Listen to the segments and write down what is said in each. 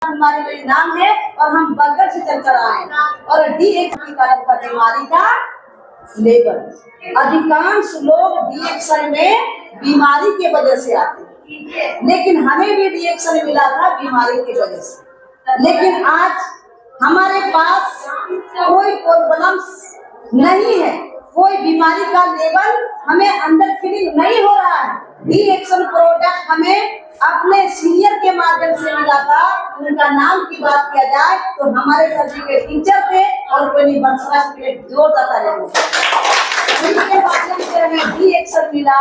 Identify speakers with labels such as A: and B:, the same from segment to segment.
A: हमारे लिए नाम है और हम बगल से चलकर आए और डी एक कारण का बीमारी का लेवल। अधिकांश लोग रिएक्शन में बीमारी के वजह से आते हैं, लेकिन हमें भी रिएक्शन मिला था बीमारी की वजह से। लेकिन आज हमारे पास कोई प्रॉब्लम्स नहीं है, कोई बीमारी का लेवल हमें अंदर फीलिंग नहीं हो रहा है। रिएक्शन प्रोडक्ट हमें अपने सीनियर के माध्यम से मिला था। उनका नाम की बात किया जाए तो हमारे सभी के टीचर थे और कोई बंसवास के जोरदार रहे। उनके माध्यम से हमें रिएक्शन मिला।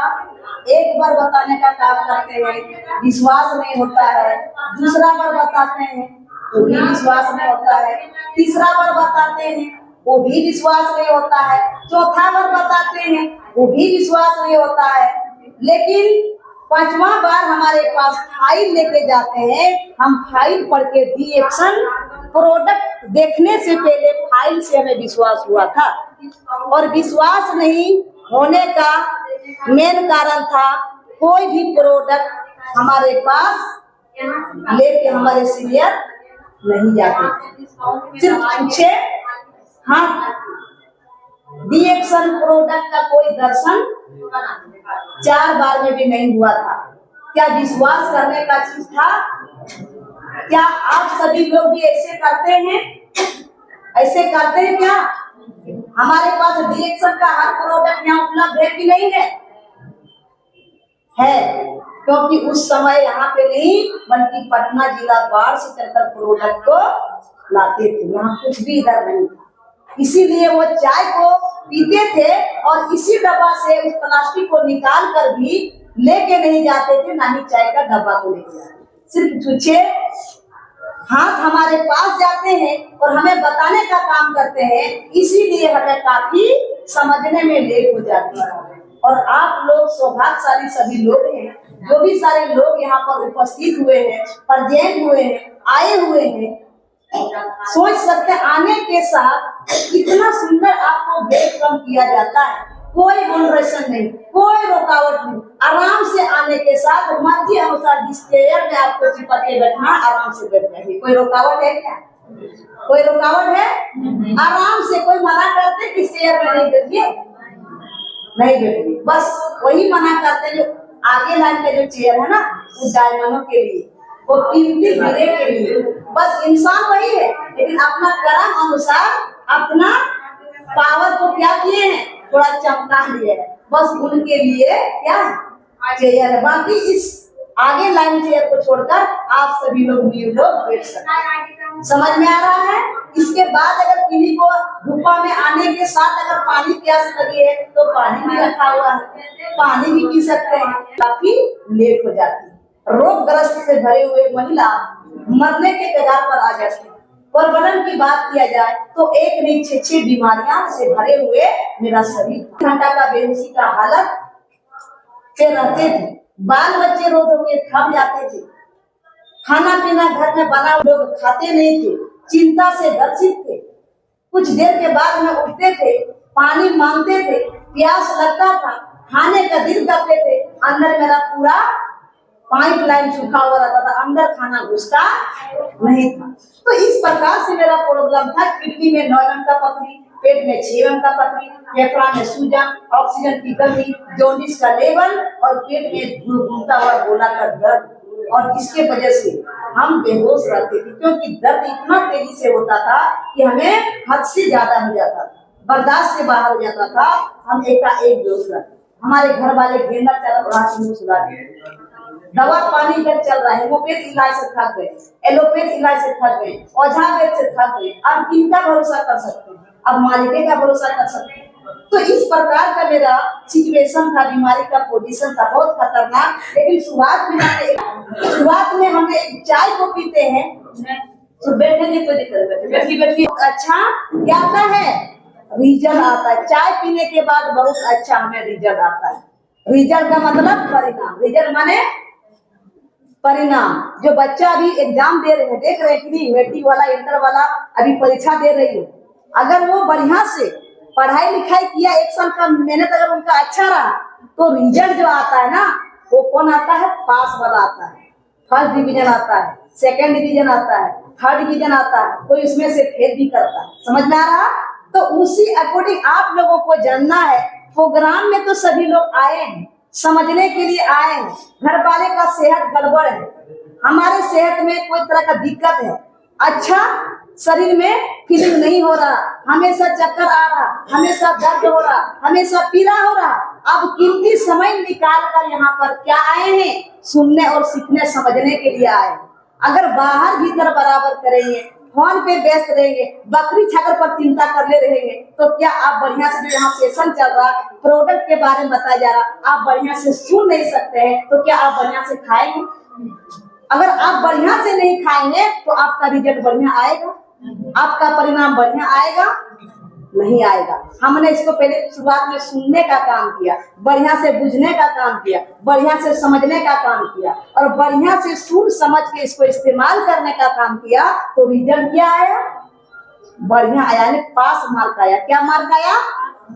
A: एक बार बताने का काम करते हैं, विश्वास नहीं होता है। दूसरा बार बताते हैं तो भी विश्वास नहीं होता है। तीसरा बार बताते हैं वो भी विश्वास नहीं होता है। चौथा बार बताते हैं वो भी विश्वास नहीं होता है। लेकिन पांचवा बार हमारे पास फाइल लेके जाते हैं। हम फाइल पढ़ के रिएक्शन प्रोडक्ट देखने से पहले फाइल से हमें विश्वास हुआ था, और विश्वास नहीं होने का मेन कारण था कोई भी प्रोडक्ट हमारे पास लेके हमारे सीनियर नहीं जाते, सिर्फ पूछे हाँ रिएक्शन प्रोडक्ट का कोई दर्शन 4 बार में भी नहीं हुआ था। क्या विश्वास करने का चीज था? क्या आप सभी लोग भी ऐसे करते हैं? ऐसे करते हैं क्या? हमारे पास रिएक्शन का हर प्रोडक्ट यहाँ उपलब्ध है कि नहीं है? है, क्योंकि उस समय यहाँ पे नहीं बल्कि पटना जिला बाढ़ से चलकर प्रोडक्ट को लाते थे। यहाँ कुछ भी इधर नहीं था, इसीलिए वो चाय को पीते थे और इसी डब्बा से उस प्लास्टिक को निकाल कर भी लेके नहीं जाते थे, ना ही चाय का डब्बा को लेके जाते। सिर्फ छुच्छे हाथ हमारे पास जाते हैं और हमें बताने का काम करते हैं, इसीलिए हमें काफी समझने में लेट हो जाती है। और आप लोग सौभाग्यशाली सभी लोग हैं, जो भी सारे लोग यहाँ पर उपस्थित हुए हैं, प्रेजेंट हुए हैं, आए हुए हैं। सोच सकते आने के साथ कितना सुंदर आपको वेलकम किया जाता है। कोई बोनरेशन नहीं, कोई रुकावट नहीं, आराम से आने के साथ मर्जी अनुसार जिस चेयर में आपको चिपक के बैठना आराम से बैठ जाइए। कोई रुकावट है क्या? कोई रुकावट है? आराम से कोई मना करते कि चेयर में नहीं बैठिए, नहीं बैठिए। बस वही मना करते जो आगे लाइन के जो चेयर है ना, वो डायमंडों के लिए, वो कीमती हीरे के लिए। बस इंसान वही है, लेकिन अपना कर्म अनुसार अपना पावर को क्या किए हैं, थोड़ा चमका लिए है। बस उनके लिए क्या चेयर है, बाकी इस आगे लाइन चेयर को छोड़कर आप सभी लोग बैठ सकते हैं। समझ में आ रहा है? इसके बाद अगर किन्हीं को धूपा में आने के साथ अगर पानी प्यास लगी है तो पानी भी रखा हुआ है, पानी भी पी सकते हैं। काफी लेट हो जाती है। रोगग्रस्त से भरे हुए महिला मरने के कगार पर आ जाती है। प्रबंधन की बात किया जाए तो एक नहीं 6 बीमारियां से भरे हुए मेरा शरीर। घंटा का बेहोशी का हालत पे रहते थे, बाल बच्चे रो धो के थक जाते थे, खाना पीना घर में बना लोग खाते नहीं थे, चिंता से ग्रसित थे। कुछ देर के बाद में उठते थे, पानी मांगते थे, प्यास लगता था, खाने का दिल करते थे, अंदर मेरा पूरा पाइपलाइन सूखा हुआ रहता था, अंदर खाना घुसता नहीं था। तो इस प्रकार से मेरा प्रॉब्लम था। किडनी में 9 mm का पथरी, पेट में 6 mm का पथरी, फेफड़ा में सूजन, ऑक्सीजन की कमी, जॉन्डिस का लेवल और पेट में घूमता हुआ गोला का दर्द, और जिसके वजह से हम बेहोश रहते थे, क्योंकि दर्द इतना तेजी से होता था कि हमें हद से ज्यादा हो जाता था, बर्दाश्त से बाहर हो जाता था। हम एकाएक बेहोश रहते। हमारे घर वाले घेरना चल रहा है, दवा पानी का चल रहा है, होम्योपैथ इलाज से थक गए, एलोपैथ इलाज से थक गए, ओझा वैद्य से थक गए। अब किनका भरोसा कर सकते हैं? अब मालिक का भरोसा कर सकते हैं। तो इस प्रकार का मेरा सिचुएशन था, बीमारी का पोजीशन था, बहुत खतरनाक। लेकिन शुरुआत में हमें चाय को पीते हैं तो बैठेंगे तो बैठी अच्छा क्या आता है, रिजल्ट आता है। चाय पीने के बाद बहुत अच्छा हमें रिजल्ट आता है। रिजल्ट का मतलब परिणाम, रिजल्ट माने परिणाम। जो बच्चा अभी एग्जाम दे रहे हैं, देख रहे हैं कि नहीं, मैट्रिक वाला, इंटर वाला अभी परीक्षा दे रही है, अगर वो बढ़िया से पढ़ाई लिखाई किया, 1 साल का मेहनत अगर उनका अच्छा रहा, तो रिजल्ट जो आता है ना, वो कौन आता है? पास वाला आता है, फर्स्ट डिवीजन आता है। सेकंड डिवीजन आता है, थर्ड डिवीजन आता है, कोई उसमें से फेल भी करता है। समझ में आ रहा? तो उसी अकॉर्डिंग आप लोगों को जानना है। प्रोग्राम में तो सभी लोग आए हैं, समझने के लिए आए हैं। घर वाले का सेहत गड़बड़ है, हमारे सेहत में कोई तरह का दिक्कत है, अच्छा शरीर में फीलिंग नहीं हो रहा, हमेशा चक्कर आ रहा, हमेशा दर्द हो रहा, हमेशा पीड़ा हो रहा। अब कीमती समय निकाल कर यहाँ पर क्या आए हैं? सुनने और सीखने समझने के लिए आए। अगर बाहर भीतर बराबर करेंगे, फोन पे व्यस्त रहेंगे, बकरी छागर पर चिंता करले रहेंगे, तो क्या आप बढ़िया से जो यहाँ सेशन चल रहा, प्रोडक्ट के बारे में बताया जा रहा, आप बढ़िया से सुन नहीं सकते हैं, तो क्या आप बढ़िया से खाएंगे? अगर आप बढ़िया से नहीं खाएंगे तो आपका रिजल्ट बढ़िया आएगा? आपका परिणाम बढ़िया आएगा? नहीं आएगा। हमने इसको पहले शुरुआत में सुनने का काम किया, बढ़िया से बुझने का काम किया, बढ़िया से समझने का काम किया, और बढ़िया से सुन समझ के इसको इस्तेमाल करने का काम किया, तो रिजल्ट क्या आया? बढ़िया आया, यानी पास मार्क आया। क्या मार्क आया?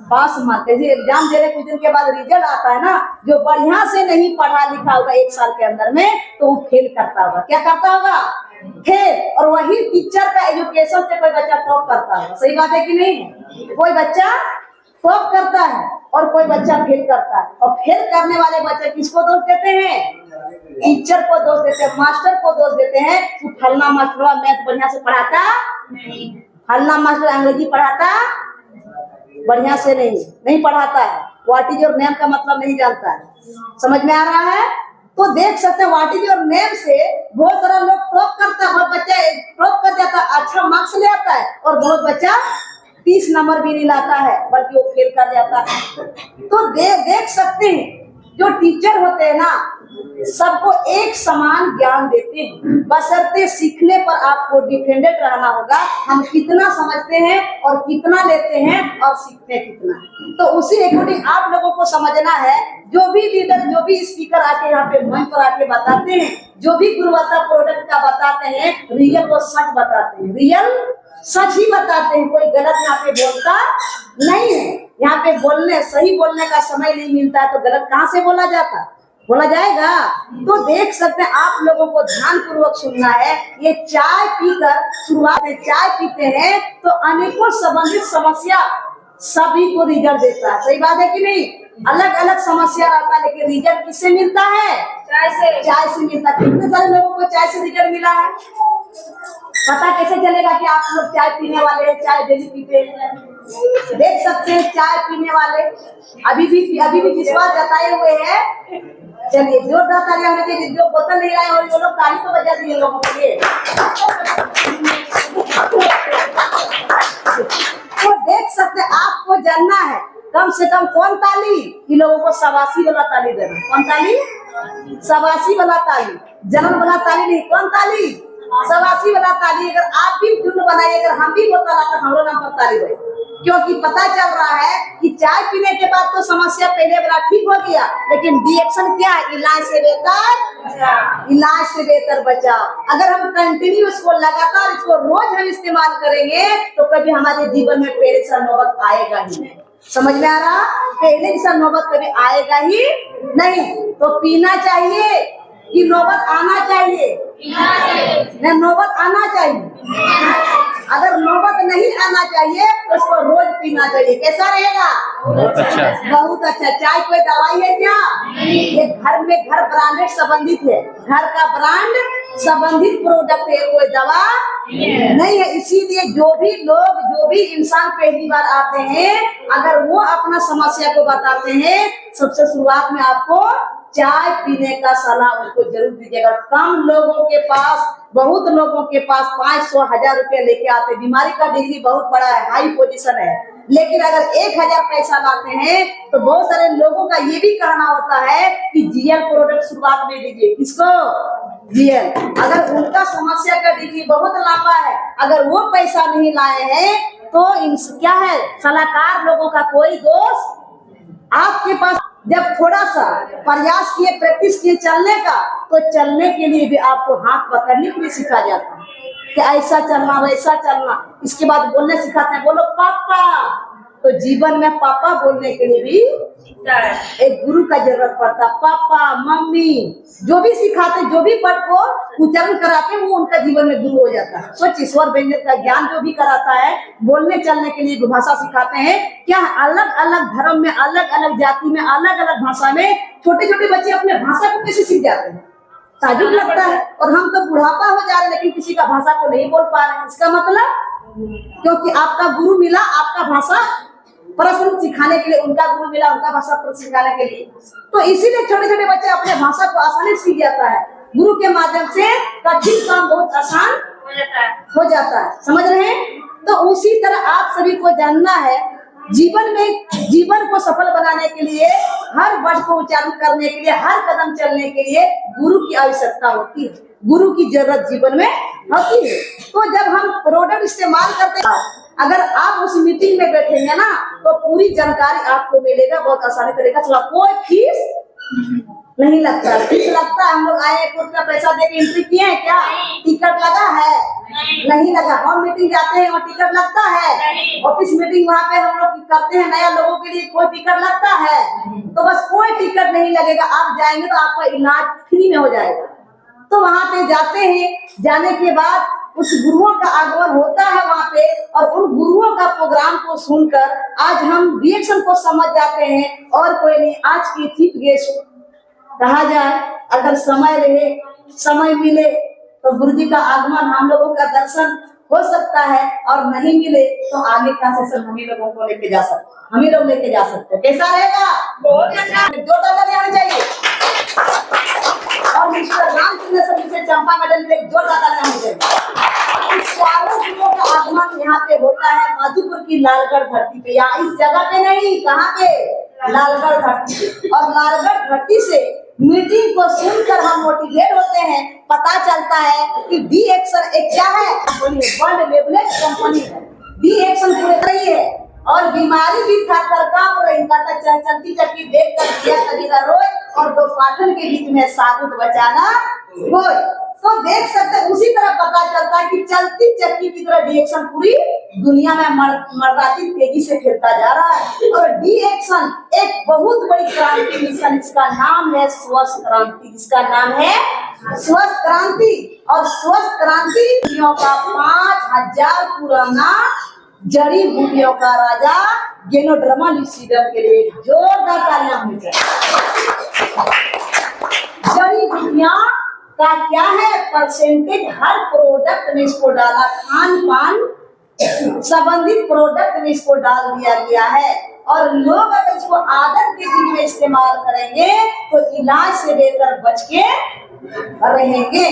A: पास मार्क। जैसे एग्जाम दे रहे कुछ दिन के बाद रिजल्ट आता है ना, जो बढ़िया से नहीं पढ़ा लिखा होगा एक साल के अंदर में, तो वो फेल करता होगा। क्या करता होगा? फेल। और वही टीचर का एजुकेशन से कोई बच्चा टॉप करता है। सही बात है कि नहीं? कोई बच्चा टॉप करता है और कोई बच्चा फेल करता है। और फेल करने वाले बच्चे किसको दोष देते हैं? टीचर को दोष देते हैं, मास्टर को दोष देते हैं। तू फलना मास्टर मैथ बढ़िया से पढ़ाता नहीं, फलना मास्टर अंग्रेजी पढ़ाता बढ़िया से नहीं पढ़ाता है, व्हाट इज योर नेम का मतलब नहीं जानता है। समझ में आ रहा है? तो देख सकते हैं व्हाट इज योर नेम से बहुत सारा लोग टॉप करता है, बहुत बच्चा टॉप कर जाता है, अच्छा मार्क्स ले आता है, और बहुत बच्चा 30 नंबर भी नहीं लाता है, बल्कि वो फेल कर जाता है। तो देख सकते हैं जो टीचर होते हैं ना, सबको एक समान ज्ञान देते हैं, बशर्ते सीखने पर आपको डिपेंडेंट रहना होगा। हम कितना समझते हैं और कितना लेते हैं और सीखते कितना है, तो उसी अकॉर्डिंग आप लोगों को समझना है। जो भी लीडर, जो भी स्पीकर आके यहाँ पे मंच पर आके बताते हैं, जो भी गुणवत्ता प्रोडक्ट का बताते हैं, रियल वो सच बताते हैं, रियल सच ही बताते हैं। कोई गलत यहाँ पे बोलता नहीं है। यहाँ पे सही बोलने का समय नहीं मिलता है, तो गलत कहाँ से बोला जाएगा? तो देख सकते हैं, आप लोगों को ध्यान पूर्वक सुनना है। ये चाय पीकर, शुरुआत में चाय पीते हैं तो अनेकों संबंधित समस्या सभी को रिजल्ट देता है। सही बात है कि नहीं? अलग अलग समस्या रहता है, लेकिन रिजल्ट किससे मिलता है? चाय से मिलता है। कितने सारे लोगों को चाय से रिजल्ट मिला है? पता कैसे चलेगा कि आप लोग चाय पीने वाले हैं, चाय डेली पीते हैं? देख सकते हैं चाय पीने वाले अभी भी विश्वास जताए हुए हैं। चलिए जोरदार तालियां होनी चाहिए। जो बोतल नहीं आए और वो लोग ताली तो बजा दिए लोगों के लिए। तो देख सकते हैं, आपको जानना है कम से कम कौन ताली? इन लोगों को शाबाशी वाला ताली देना। कौन ताली? शाबाशी वाला ताली, जलन वाला ताली नहीं। कौन ताली? शाबाशी वाला ताली। अगर आप भी धुन बनाइए, अगर हम भी बोतल आकर हमारे नाम पर ताली बजे, क्योंकि पता चल रहा है कि चाय पीने के बाद तो समस्या पहले वाला ठीक हो गया, लेकिन रिएक्शन क्या है? इलाज से बेहतर बचाव। अगर हम कंटिन्यू इसको लगातार, इसको रोज हम इस्तेमाल करेंगे, तो कभी हमारे जीवन में पहले से नौबत आएगा ही नहीं। समझ में आ रहा? पहले से नौबत कभी आएगा ही नहीं। तो पीना चाहिए कि नौबत आना चाहिए? नौबत आना चाहिए। अगर नौबत नहीं आना चाहिए तो इसको रोज पीना चाहिए। कैसा रहेगा? बहुत अच्छा। चाय कोई दवाई है क्या? ये घर ब्रांडेड संबंधित है, घर का ब्रांड संबंधित प्रोडक्ट है, कोई दवा नहीं है। इसीलिए जो भी इंसान पहली बार आते हैं, अगर वो अपना समस्या को बताते हैं, सबसे शुरुआत में आपको चाय पीने का सलाह उनको जरूर दीजिएगा। कम लोगों के पास, बहुत लोगों के पास 500-1000 रुपया लेके आते। बीमारी का डिग्री बहुत बड़ा है, हाई पोजीशन है, लेकिन अगर 1000 पैसा लाते हैं तो बहुत सारे लोगों का ये भी कहना होता है कि जीएल प्रोडक्ट शुरुआत में दीजिए। किसको? जीएल। अगर उनका समस्या का डिग्री बहुत लंबा है, अगर वो पैसा नहीं लाए हैं, तो क्या है, सलाहकार लोगों का कोई दोष आपके पास। जब थोड़ा सा प्रयास किए, प्रैक्टिस किए चलने का, तो चलने के लिए भी आपको हाथ पकड़ने के लिए सिखा जाता है कि ऐसा चलना, वैसा चलना। इसके बाद बोलने सिखाते हैं, बोलो पापा, तो जीवन में पापा बोलने के लिए भी एक गुरु का जरूरत पड़ता। पापा मम्मी जो भी सिखाते, जो भी पद को उच्चारण कराते, वो उनका जीवन में गुरु हो जाता है। सोच, ईश्वर व्यंजन का ज्ञान जो भी कराता है, बोलने चलने के लिए भाषा सिखाते हैं, क्या अलग अलग धर्म में, अलग अलग जाति में, अलग अलग भाषा में छोटे छोटे बच्चे अपने भाषा को कैसे सीख जाते हैं, ताजुब लगता है। और हम तो बुढ़ापा हो जा रहे हैं लेकिन किसी का भाषा को नहीं बोल पा रहे हैं। इसका मतलब क्योंकि आपका गुरु मिला, आपका भाषा प्रश्न सिखाने के लिए, उनका गुरु मिला, उनका भाषा प्रश्न सिखाने के लिए। तो इसीलिए छोटे छोटे बच्चे अपने भाषा को आसानी से सीख जाता है। गुरु के माध्यम से कठिन काम बहुत आसान हो जाता है। समझ रहे हैं? तो उसी तरह आप सभी को जानना है, जीवन में, जीवन को सफल बनाने के लिए, हर वर्ड को उच्चारण करने के लिए, हर कदम चलने के लिए गुरु की आवश्यकता होती है, गुरु की जरूरत जीवन में होती है। तो जब हम प्रोडक्ट इस्तेमाल करते हैं, अगर आप उस मीटिंग में बैठेंगे ना, तो पूरी जानकारी आपको मिलेगा बहुत आसानी तरीका से। कोई फीस नहीं लगता। फीस लगता है? हम लोग आए कोर्ट का पैसा देके एंट्री किए हैं क्या? टिकट लगा है? नहीं लगा। हम मीटिंग जाते हैं और टिकट लगता है? ऑफिस मीटिंग वहाँ पे हम लोग करते हैं नया लोगों के लिए, कोई टिकट लगता है? तो बस कोई टिकट नहीं लगेगा। आप जाएंगे तो आपका इलाज फ्री में हो जाएगा। तो वहाँ पे जाते हैं, जाने के बाद उस गुरुओं का आगमन होता है वहाँ पे, और उन गुरुओं का प्रोग्राम को सुनकर आज हम रिएक्शन को समझ जाते हैं। और कोई नहीं, आज की चीफ गेस्ट कहा जाए, अगर समय रहे, समय मिले तो गुरु जी का आगमन, हम लोगों का दर्शन हो सकता है, और नहीं मिले तो आगे का सेशन हम ही लोगों को लेके जा सकते, हम ही लोग लेके जा सकते हैं। कैसा रहेगा? बहुत अच्छा। जोरदार ताली आनी चाहिए। और मिस्टर रामचंद्र सर से चंपा मेडल में जोरदार ताली आनी चाहिए। इस चारों गुरुओं का आगमन यहाँ पे होता है मधुपुर की लालगढ़ धरती पे। यहाँ इस जगह पे नहीं, कहाँ पे? लालगढ़ धरती पे। और लालगढ़ धरती से मीटिंग को सुनकर हम मोटिवेट होते हैं। पता चलता है कि डी एक्शन एक क्या है, कंपनी है, वर्ल्ड लेवल कंपनी है। डी एक्शन पूरे रही है, और बीमारी भी था कर काम रही था, चलती चक्की देख कर दिया कभी का रोए, और दो पाठन के बीच में साबुत बचाना रोए। तो देख सकते हैं, उसी तरह पता चलता है कि चलती चक्की की तरह डी एक्शन पूरी दुनिया में मर्दाती तेजी से फैलता जा रहा है। और डी एक्शन एक बहुत बड़ी क्रांति मिशन, इसका नाम है स्वस्थ क्रांति। इसका नाम है स्वस्थ क्रांति। और स्वस्थ क्रांति का 5000 पुराना जड़ी बूटियों का राजा गेनोड्रमा ल्यूसीडम के लिए जोरदार तालियां होनी चाहिए। जड़ी बूटियां का क्या है परसेंटेज, हर प्रोडक्ट में इसको डाला, खान पान संबंधित प्रोडक्ट में इसको डाल दिया गया है। और लोग अगर इसको आदत के बीच में इस्तेमाल करेंगे तो इलाज से बेहतर बच के रहेंगे।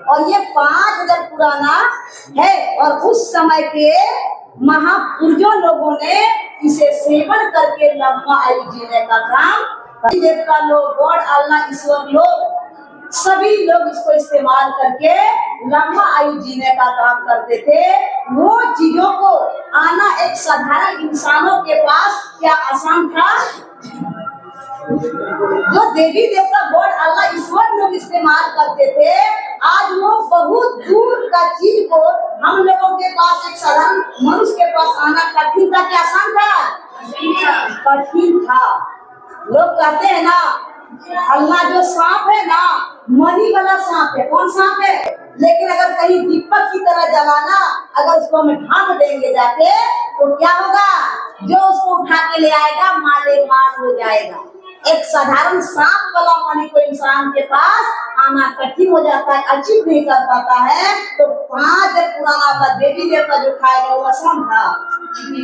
A: और ये 5000 पुराना है, और उस समय के महापुरुषों लोगों ने इसे सेवन करके लंबा आयु जीने का काम, देवता लोग, गॉड, अल्लाह, ईश्वर लोग, सभी लोग इसको इस्तेमाल करके लंबा आयु जीने का काम करते थे। वो चीजों को आना एक साधारण इंसानों के पास क्या आसान था? जो देवी देवता, गॉड, अल्लाह, ईश्वर लोग इस्तेमाल करते थे, आज वो बहुत दूर का चीज को हम लोगों के पास, एक साधारण मनुष्य के पास आना कठिन था क्या आसान था? कठिन था। लोग कहते हैं ना, अल्लाह जो सांप है ना, मनी वाला सांप है। कौन सांप है? लेकिन अगर कहीं दीपक की तरह जलाना, अगर उसको हम ढांक देंगे जाके, तो क्या होगा? जो उसको उठा के ले आएगा माले माल हो जाएगा। एक साधारण सांप वाला मनी को इंसान के पास आना कठिन हो जाता है, अचीव नहीं कर पाता है। तो 5000 पुराना का देवी देवता जो खाएगा वो आसान था,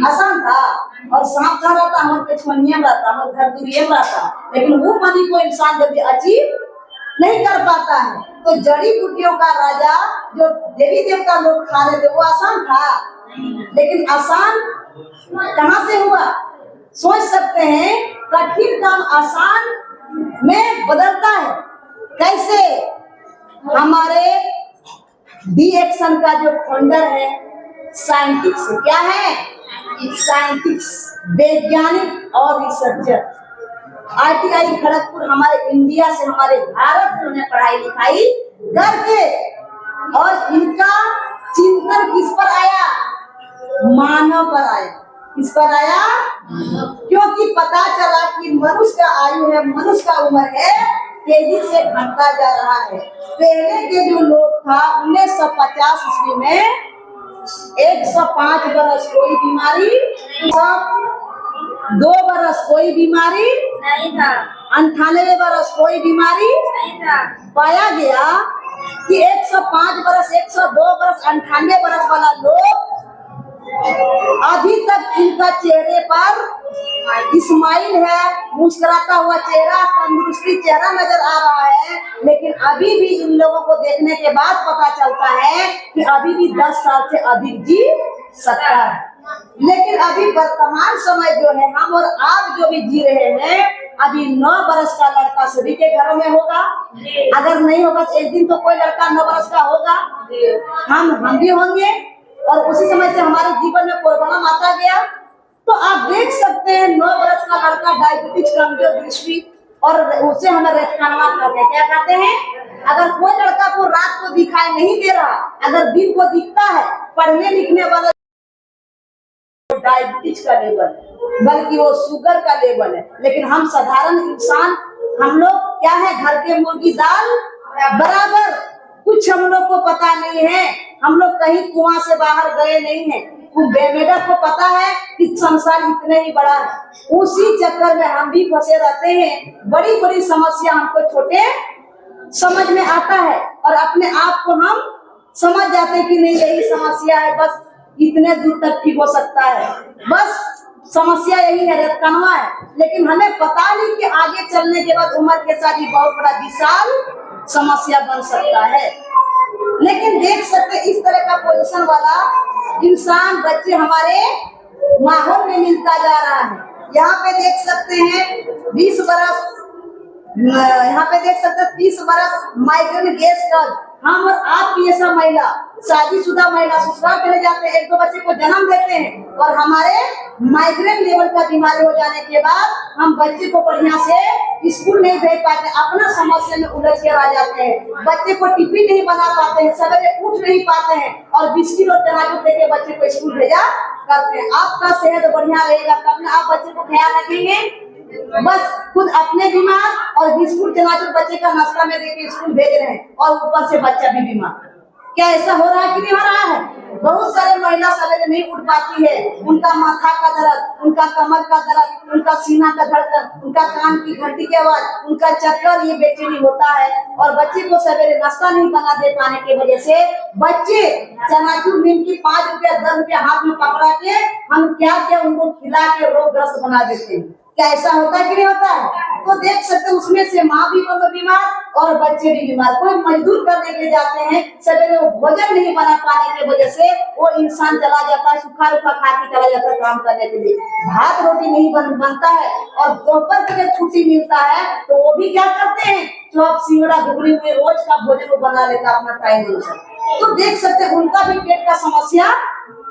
A: आसान था। और सांप कहाँ रहता? हमारे पेछुनिया में रहता, हमारे घर दूरिये में रहता, लेकिन वो मनी को इंसान जल्दी अचीव नहीं कर पाता है। तो जड़ी बूटियों का राजा जो देवी देवता लोग खा रहे थे वो आसान था, लेकिन आसान कहाँ से हुआ? सोच सकते हैं, कठिन काम आसान में बदलता है। कैसे? हमारे डी एक्शन का जो फाउंडर है साइंटिस्ट, क्या है? साइंटिस्ट, वैज्ञानिक और रिसर्चर। ITI खड़गपुर हमारे इंडिया से, हमारे भारत से उन्हें पढ़ाई लिखाई करके, और इनका चिंतन किस पर आया? मानव पर आया। किस पर आया? क्योंकि पता चला कि मनुष्य का आयु है, मनुष्य का उम्र है, तेजी से घटता जा रहा है। पहले के जो लोग था 1950 ईस्वी में 105 बरस कोई बीमारी, 2 बरस कोई बीमारी नहीं था, 98 बरस कोई बीमारी नहीं था। पाया गया कि 105 बरस, 102 बरस, 98 बरस वाला लोग अभी तक इनका चेहरे पर इस्माइल है, मुस्कुराता हुआ चेहरा, तंदुरुस्ती चेहरा नजर आ रहा है। लेकिन अभी भी इन लोगों को देखने के बाद पता चलता है कि अभी भी 10 साल से अधिक जी सकता है। लेकिन अभी वर्तमान समय जो है, हम और आप जो भी जी रहे हैं, अभी 9 बरस का लड़का सभी के घरों में होगा। अगर नहीं होगा तो एक दिन तो कोई लड़का 9 बरस का होगा, हम भी होंगे। और उसी समय से हमारे जीवन में कोरोना आता गया। तो आप देख सकते हैं 9 बरस का लड़का डायबिटीज, कमजोर दृष्टि, और उसे हमें रेटकानवा कहते हैं। क्या कहते हैं? अगर कोई लड़का को रात को दिखाई नहीं दे रहा, अगर दिन को दिखता है, पढ़ने लिखने वाला डायबिटीज का लेवल, बल्कि वो शुगर का लेवल है। लेकिन हम साधारण इंसान, हम लोग क्या है, घर के मुर्गी दाल बराबर। कुछ हम लोग को पता नहीं है, हम लोग कहीं कुआं से बाहर गए नहीं है। बेमेडा को पता है कि संसार इतने ही बड़ा है, उसी चक्कर में हम भी फंसे रहते हैं। बड़ी बड़ी समस्या हमको छोटे समझ में आता है और अपने आप को हम समझ जाते हैं कि नहीं यही समस्या है, बस इतने दूर तक ठीक हो सकता है, बस समस्या यही है, रेतकनवा है। लेकिन हमें पता नहीं कि आगे चलने के बाद उम्र के साथ ही बहुत बड़ा विशाल समस्या बन सकता है। लेकिन देख सकते इस तरह का पोजीशन वाला इंसान, बच्चे हमारे माहौल में मिलता जा रहा है। यहाँ पे देख सकते हैं 20 बरस, यहाँ पे देख सकते हैं 30 बरस माइग्रेन गैस का। हम और आपकी ऐसा महिला, शादीशुदा महिला ससुराल चले जाते हैं, 1-2 बच्चे को जन्म देते हैं, और हमारे माइग्रेन लेवल का बीमारी हो जाने के बाद हम बच्चे को बढ़िया से स्कूल नहीं भेज पाते, अपना समस्या में उलझ के आ जाते हैं। बच्चे को टिफिन नहीं बना पाते हैं, सवेरे उठ नहीं पाते हैं, और बिस्किट और चनाचूर देके बच्चे को स्कूल भेजा करते हैं। आपका सेहत बढ़िया रहेगा तब आप बच्चे को ख्याल रखेंगे। बस खुद अपने बीमार और बिस्कुट चनाचूर बच्चे का नाश्ता में देके स्कूल भेज रहे हैं, और ऊपर से बच्चा भी बीमार। क्या ऐसा हो रहा है कि नहीं हो रहा है? बहुत सारे महिला सवेरे नहीं उठ पाती है, उनका माथा का दर्द, उनका कमर का दर्द, उनका सीना का धड़कन, उनका कान की घंटी की आवाज, उनका चक्कर, ये बेचैनी होता है। और बच्चे को सवेरे नाश्ता नहीं बना दे पाने की वजह से बच्चे चनाचूर नीम की 5 रुपया 10 रुपया हाथ में पकड़ा के हम क्या क्या उनको खिला के रोगग्रस्त बना देते हैं। क्या ऐसा होता है कि नहीं होता है? तो देख सकते हैं उसमें से माँ भी बीमार और बच्चे भी बीमार। कोई मजदूर करने के जाते हैं, सवेरे वो भोजन नहीं बना पाने की वजह से वो इंसान चला जाता है, सूखा रूखा खा के चला जाता है काम करने के लिए। भात रोटी नहीं बनता है, और दोपहर के जब छुट्टी मिलता है तो वो भी क्या करते हैं, चौप सिंगड़ा घुगनी हुए रोज का भोजन वो बना लेता अपना टाइम अनुसार। तो देख सकते हैं उनका भी पेट का समस्या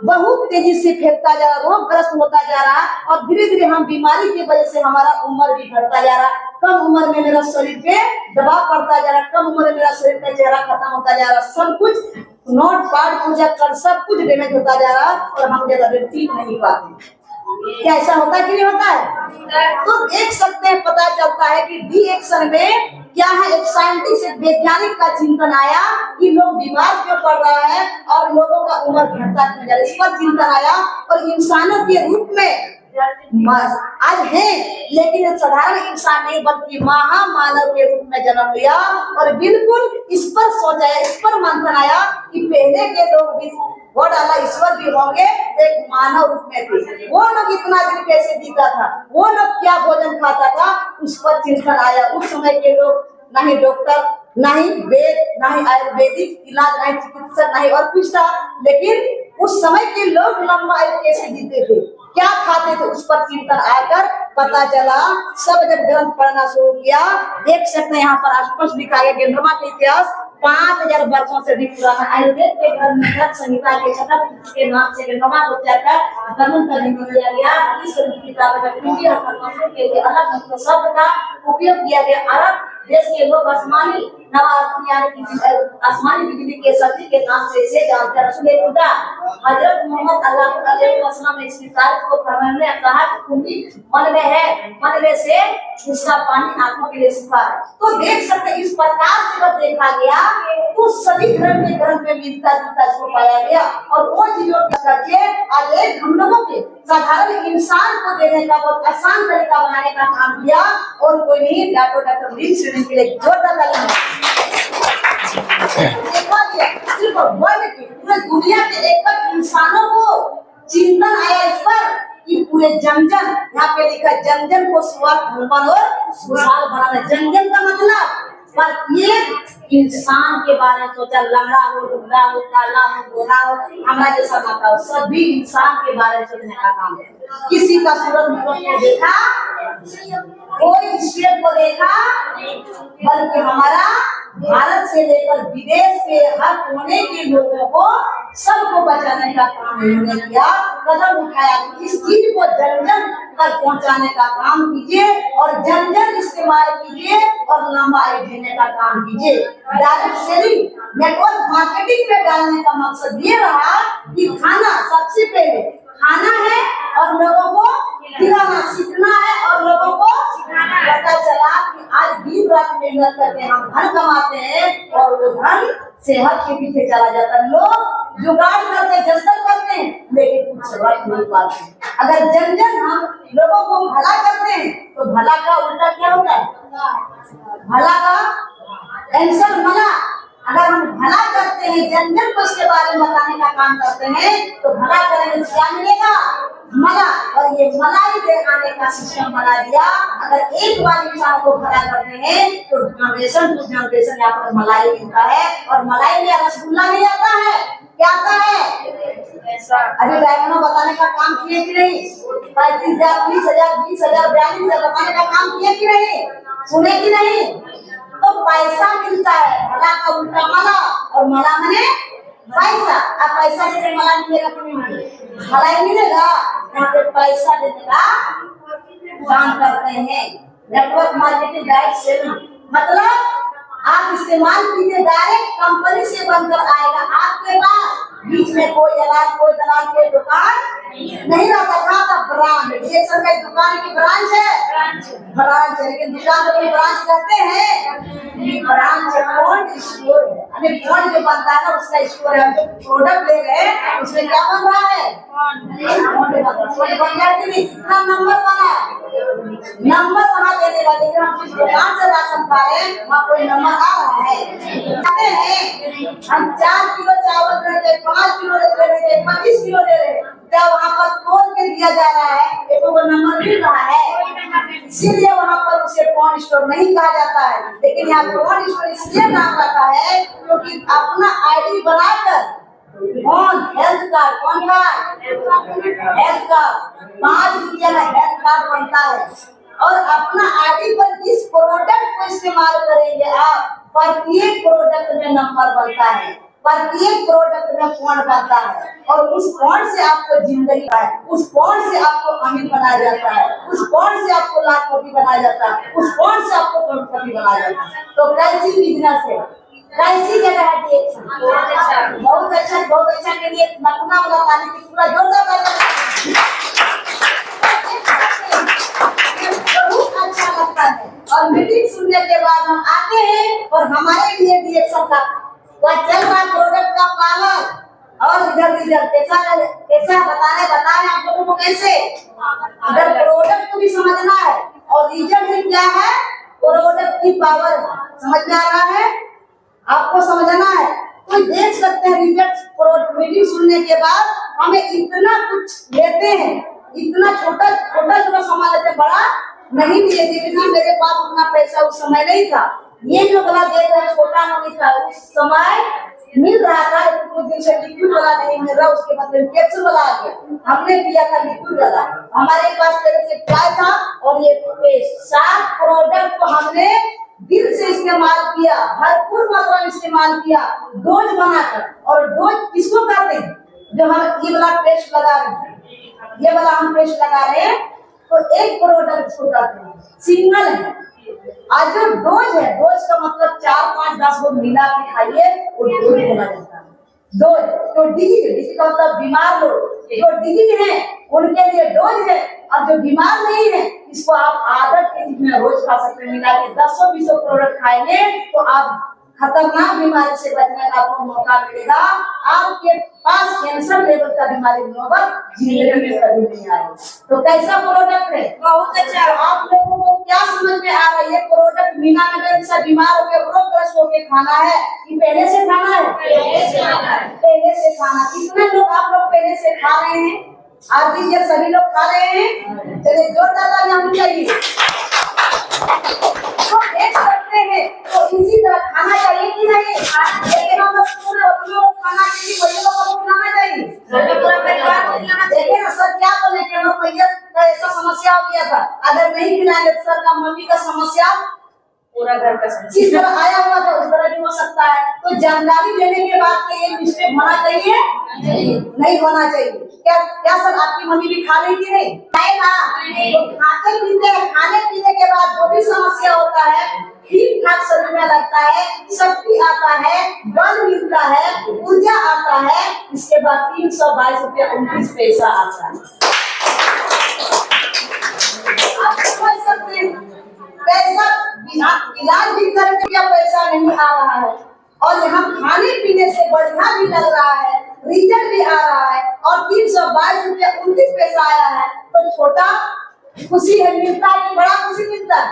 A: बहुत तेजी से फैलता जा रहा, रोगग्रस्त होता जा रहा, और धीरे धीरे हम बीमारी की वजह से हमारा उम्र भी घटता जा रहा। कम उम्र में मेरा शरीर पे दबाव पड़ता जा रहा, कम उम्र में मेरा शरीर का चेहरा खत्म होता जा रहा, सब कुछ नोट पार्ट पूजा कर सब कुछ डैमेज होता जा रहा, और हम ज्यादा ठीक नहीं पाते। क्या ऐसा होता है कि नहीं होता है? तो देख सकते हैं, पता चलता है कि डी एक्शन में क्या है, एक साइंटिस्ट, एक वैज्ञानिक का चिंतन आया कि लोग बीमार क्यों पड़ रहा है और लोगों का उम्र घटता क्यों जा रहा है। इस पर चिंतन आया, और इंसानों के रूप में आज है, लेकिन साधारण इंसान नहीं बल्कि महामानव के रूप में जन्म लिया। और बिल्कुल इस पर सोचा, इस पर मंथन आया कि पहले के लोग भी वो डाला ईश्वर भी होंगे, एक मानव रूप में थे, वो लोग इतना दिन कैसे जीता था, वो लोग क्या भोजन खाता था, उस पर चिंतन आया। उस समय के लोग ना ही डॉक्टर, ना ही वेद, ना ही आयुर्वेदिक इलाज, ना ही चिकित्सक, ना ही और कुछ था, लेकिन उस समय के लोग लंबा आयु कैसे जीते थे, क्या खाते थे, उस पर चिंतन आकर पता चला। सब जब ग्रंथ पढ़ना शुरू किया, देख सकते हैं यहाँ पर स्पष्ट लिखा गया चंद्रमा का इतिहास 5000 वर्षों से भी पुराना। आयुर्वेद के ग्रंथ संहिता के शतक के नाम से चंद्रमा को चढ़कर गमन करने को दिया गया। इस किताब में के लिए अलग मतलब शब्द का उपयोग किया गया। अरब देश के लोग आसमानी नवाब यानी कि आसमानी बिजली के सती के नाम से जानते हैं। रसूल खुदा हजरत मोहम्मद अल्लाह अलैहि वसल्लम ने इसकी तारीफ को फरमाने कहा कि तुम्ही मन में है, मन में से इसका पानी आंखों के लिए शिफा है। तो देख सकते इस प्रकार से जब देखा गया तो सभी धर्म के ग्रंथ में मिलता जुलता इसको पाया गया और वो चीजों करके आज एक हम लोगों के साधारण इंसान को देने का बहुत आसान तरीका बनाने का काम किया और कोई नहीं डॉक्टर मरीन के लिए जोरदार तालियां। सिर्फ वर्ल्ड की पूरे दुनिया के एक इंसानों को चिंतन आया इस पर कि पूरे जंगल यहाँ पे लिखा जंगल को स्वास्थ्य धनवान और खुशहाल बनाना। जंगल का मतलब प्रत्येक इंसान के बारे में सोचा, लंगड़ा हो, लुंगा हो, काला हो, गोरा हो, हमारा जैसा माता हो, सभी इंसान के बारे में सोचने का काम है। किसी का सूरत को देखा, कोई स्टेट को देखा, बल्कि हमारा भारत से लेकर विदेश के हर कोने के लोगों को सबको बचाने का काम इन्होंने किया, कदम उठाया। इस चीज को जन जन तक पहुंचाने का काम कीजिए और जन जन इस्तेमाल कीजिए और लंबाई देने का काम कीजिए। डायरेक्ट सेलिंग नेटवर्क मार्केटिंग में डालने का मकसद ये रहा कि खाना सबसे पहले खाना है और लोगों को खिलाना सीखना है और लोगों को पता चला कि आज दिन रात मेहनत करके हम धन कमाते हैं और वो धन सेहत के पीछे चला जाता है। लोग जुगाड़ करते जंतर करते हैं लेकिन कुछ वक्त नहीं पाते। अगर जन जन हम लोगों को भला करते हैं तो भला का उल्टा क्या होता है? भला का आंसर भला। अगर हम भला करते हैं जन जन को इसके बारे में बताने का काम करते हैं तो भला करेंगे क्या मिलेगा? मला। और ये मलाई दिखाने का सिस्टम बना दिया। अगर एक बार इंसान को भला करते हैं तो जनरेशन टू जनरेशन यहाँ पर मलाई मिलता है और मलाई में रसगुल्ला नहीं आता है, क्या आता है? अभी डायमंड बताने का काम किए कि नहीं? 35,000 30,000 20,000 42,000 बताने का काम किए कि नहीं? सुने कि नहीं? तो पैसा मिलता है, मला का उल्टा मला और मला मने पैसा। अब पैसा देने मला मिलेगा कि नहीं मिलेगा? मला ही मिलेगा। यहाँ पे पैसा देने का काम करते हैं। नेटवर्क मार्केटिंग डायरेक्ट सेलिंग मतलब आप इस्तेमाल कीजिए, डायरेक्ट कंपनी से बनकर आएगा आपके पास। बीच में कोई दलाल कोई दुकान नहीं रहता। कहाँ का ब्रांड? एक सरकारी दुकान की ब्रांच है, ब्रांच है, लेकिन दुकान को ब्रांच कहते हैं। ब्रांच पॉइंट स्टोर है, अरे पॉइंट जो बनता है ना उसका स्टोर है। जो प्रोडक्ट ले रहे हैं उसमें क्या बन रहा है? बन जाती नहीं, नंबर बना नंबर वहाँ देने वाले। हम जिस दुकान से राशन खा रहे हैं वहाँ कोई नंबर आ रहा है। हम 4 किलो चावल दे रहे, 5 किलो दे रहे, 25 किलो दे रहे, क्या वहाँ पर तोल के दिया जा रहा है तो वो नंबर मिल रहा है। इसीलिए वहाँ पर उसे पॉइंट स्टोर नहीं कहा जाता है। लेकिन यहाँ पॉइंट स्टोर इसलिए नाम रखा है क्योंकि अपना आईडी बनाकर कौन हेल्थ कार्ड, कौन कार्ड? Health card. 5 रुपया का हेल्थ कार्ड बनता है और अपना आईडी पर जिस प्रोडक्ट को इस्तेमाल करेंगे आप, प्रत्येक प्रोडक्ट में नंबर बनता है, प्रत्येक प्रोडक्ट में पॉइंट बनता है और उस पॉइंट से आपको जिंदगी है, उस पॉइंट से आपको अमीर बनाया जाता है, उस पॉइंट से आपको लाखपति बनाया जाता है, उस पॉइंट से आपको करोड़पति बनाया जाता है। तो कैसी बिजनेस है, कैसी जगह है डिएक्शन? बहुत अच्छा के लिए नकना वाला ताली की पूरा जोरदार ताली। बहुत अच्छा लगता है और मीटिंग सुनने के बाद हम आते हैं और हमारे लिए डिएक्शन का वह चल रहा प्रोडक्ट का पालन और इधर कैसा बताएं आप लोगों को कैसे? अगर प्रोडक्ट को भी समझना है और रिजल्ट भी क्या है, प्रोडक्ट की पावर समझ में आ रहा है, आपको समझना है। कोई देख सकते हैं रिजल्ट मीटिंग सुनने के बाद हमें इतना कुछ लेते हैं, इतना छोटा सामान लेते, बड़ा नहीं लेते क्योंकि मेरे पास उतना पैसा उस समय नहीं था। ये जो गला देख रहे हैं छोटा नहीं था, उस समय मिल रहा था, कुछ दिन से लिक्विड वाला नहीं मिल रहा, उसके बाद कैप्सूल वाला आ गया। हमने पिया था लिक्विड वाला, हमारे पास पहले से क्या था और ये 7 प्रोडक्ट को हमने दिल से इस्तेमाल किया, भरपूर मात्रा में इस्तेमाल किया, डोज बनाकर। और डोज किसको करते हैं? जो हम ये वाला पेस्ट लगा रहे हैं, ये वाला हम पेस्ट लगा रहे हैं तो एक प्रोडक्ट को करते हैं, सिंगल है आज जो डोज है, डोज का मतलब 4, 5, 10 को मिला के खाइए, वो डोज बोला जाता है। डोज तो डिजीज का मतलब बीमार लोग, जो डिजीज है उनके लिए डोज है, और जो बीमार नहीं है इसको आप आदत के में रोज खा सकते हैं। मिला के 10-20 प्रोडक्ट खाएंगे तो आप खतरनाक बीमारी से बचने का आपको मौका मिलेगा। आपके पास कैंसर लेवल का बीमारी नौबत जिंदगी में कभी नहीं आएगा। तो कैसा प्रोडक्ट है, बहुत अच्छा। तो आप लोगों को क्या समझ में आ रहा है, ये प्रोडक्ट मीना नगर जैसा बीमार होकर रोगग्रस्त होकर खाना है कि पहले से खाना है? पहले से खाना। कितने लोग आप लोग पहले से खा रहे हैं? आज भी ये सभी लोग खा रहे हैं। चलिए जोरदार तालियां होनी चाहिए। तो देख सकते हैं, तो इसी तरह खाना चाहिए कि नहीं? लेकिन हम लोग पूरे खाना चाहिए, वही लोग को खिलाना चाहिए। पूरा परिवार देखिए ना सर, क्या बोले कि हम भैया ऐसा समस्या हो गया था, अगर नहीं खिलाएंगे तो सर का मम्मी का समस्या पूरा घर का समस्या इस तरह आया हुआ था, उस तरह भी हो सकता है। तो जानकारी लेने के बाद के ये मिस्टेक होना चाहिए? नहीं होना चाहिए। क्या क्या सर आपकी मम्मी भी खा रही थी? नहीं है ना? तो खाते पीते खाने पीने के बाद जो भी समस्या होता है ठीक ठाक शरीर में लगता है, शक्ति आता है, बल मिलता है, ऊर्जा आता है। इसके बाद 322 रुपया 29 पैसा आता है। आप समझ सकते हैं पैसा इलाज भी करने का पैसा नहीं आ रहा है, और यहाँ खाने पीने से बढ़िया भी लग रहा है, रिजल्ट भी आ रहा है, और 322 रुपया 29 पैसा आया है। तो छोटा खुशी है मिलता है कि बड़ा खुशी मिलता है?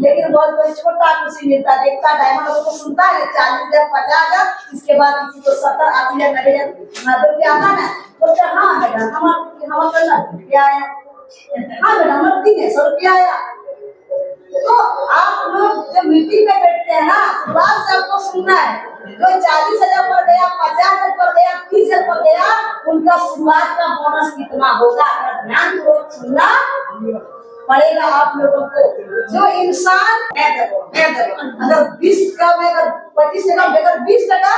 A: लेकिन बहुत कोई छोटा खुशी मिलता है। देखता डायमंड को सुनता है 40,000 50,000, इसके बाद किसी को 70 80,000 90,000 रुपया आता है तो हाँ बेटा हमारा क्या आया, हाँ बेटा हमारा 300 रुपया आया। तो आप लोग जब मीटिंग में बैठते हैं ना, बात से आपको सुनना है। जो 40,000 पर गया, 50,000 पर गया, 30,000 पर गया, उनका शुरुआत का बोनस कितना होगा, ध्यान पूर्वक सुनना पड़ेगा आप लोगों को। जो इंसान अगर 20 का में अगर 25 टका अगर 20 टका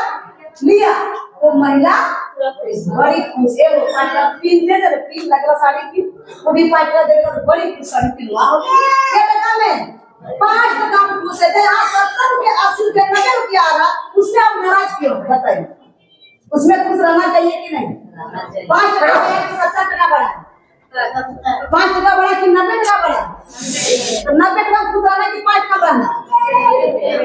A: लिया तो महिला बड़ी खुश है। वो 5 टका पिन दे दे, पिन लगेगा साड़ी की, वो भी 5 टका देगा तो बड़ी खुश साड़ी पिनवा होगी। क्या टका में 5 टका में खुश है। यहाँ 70 रुपया 80 रुपया 90 रुपया आ रहा, उससे आप नाराज क्यों? बताइए, उसमें खुश रहना चाहिए कि नहीं? 5 टका बढ़ा कि 70 टका बढ़ा? 5 टका बढ़ा कि 90 टका बढ़ा? तो 90 टका खुश रहना कि 5 टका बढ़ना?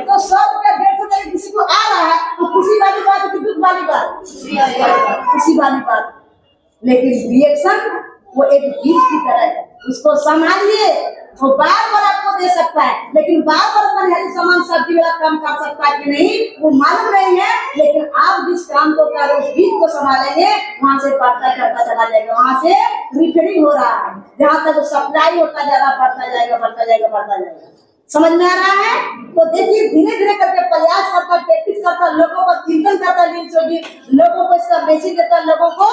A: तो 100 रुपया 150 किसी को आ रहा है तो खुशी वाली बात है कि दुख वाली बात? खुशी वाली बात। लेकिन रिएक्शन वो एक बीज की तरह है, उसको संभालिए। वो बार-बार आपको दे सकता है, लेकिन बार-बार अपना हेल्थ सामान सब्जी वाला काम कर सकता है कि नहीं वो मालूम नहीं है। लेकिन आप जिस काम को कर रहे उस बीज को संभालेंगे, वहाँ से बढ़ता चढ़ता चला जाएगा, वहाँ से रिफिलिंग हो रहा है, जहाँ तक सप्लाई होता जाएगा, बढ़ता जाएगा बढ़ता जाएगा बढ़ता जाएगा। समझ में आ रहा है? तो देखिए धीरे धीरे करके प्रयास करता, प्रैक्टिस करता, लोगों को चिंतन करता, लोगों को इसका मैसेज देता, लोगों को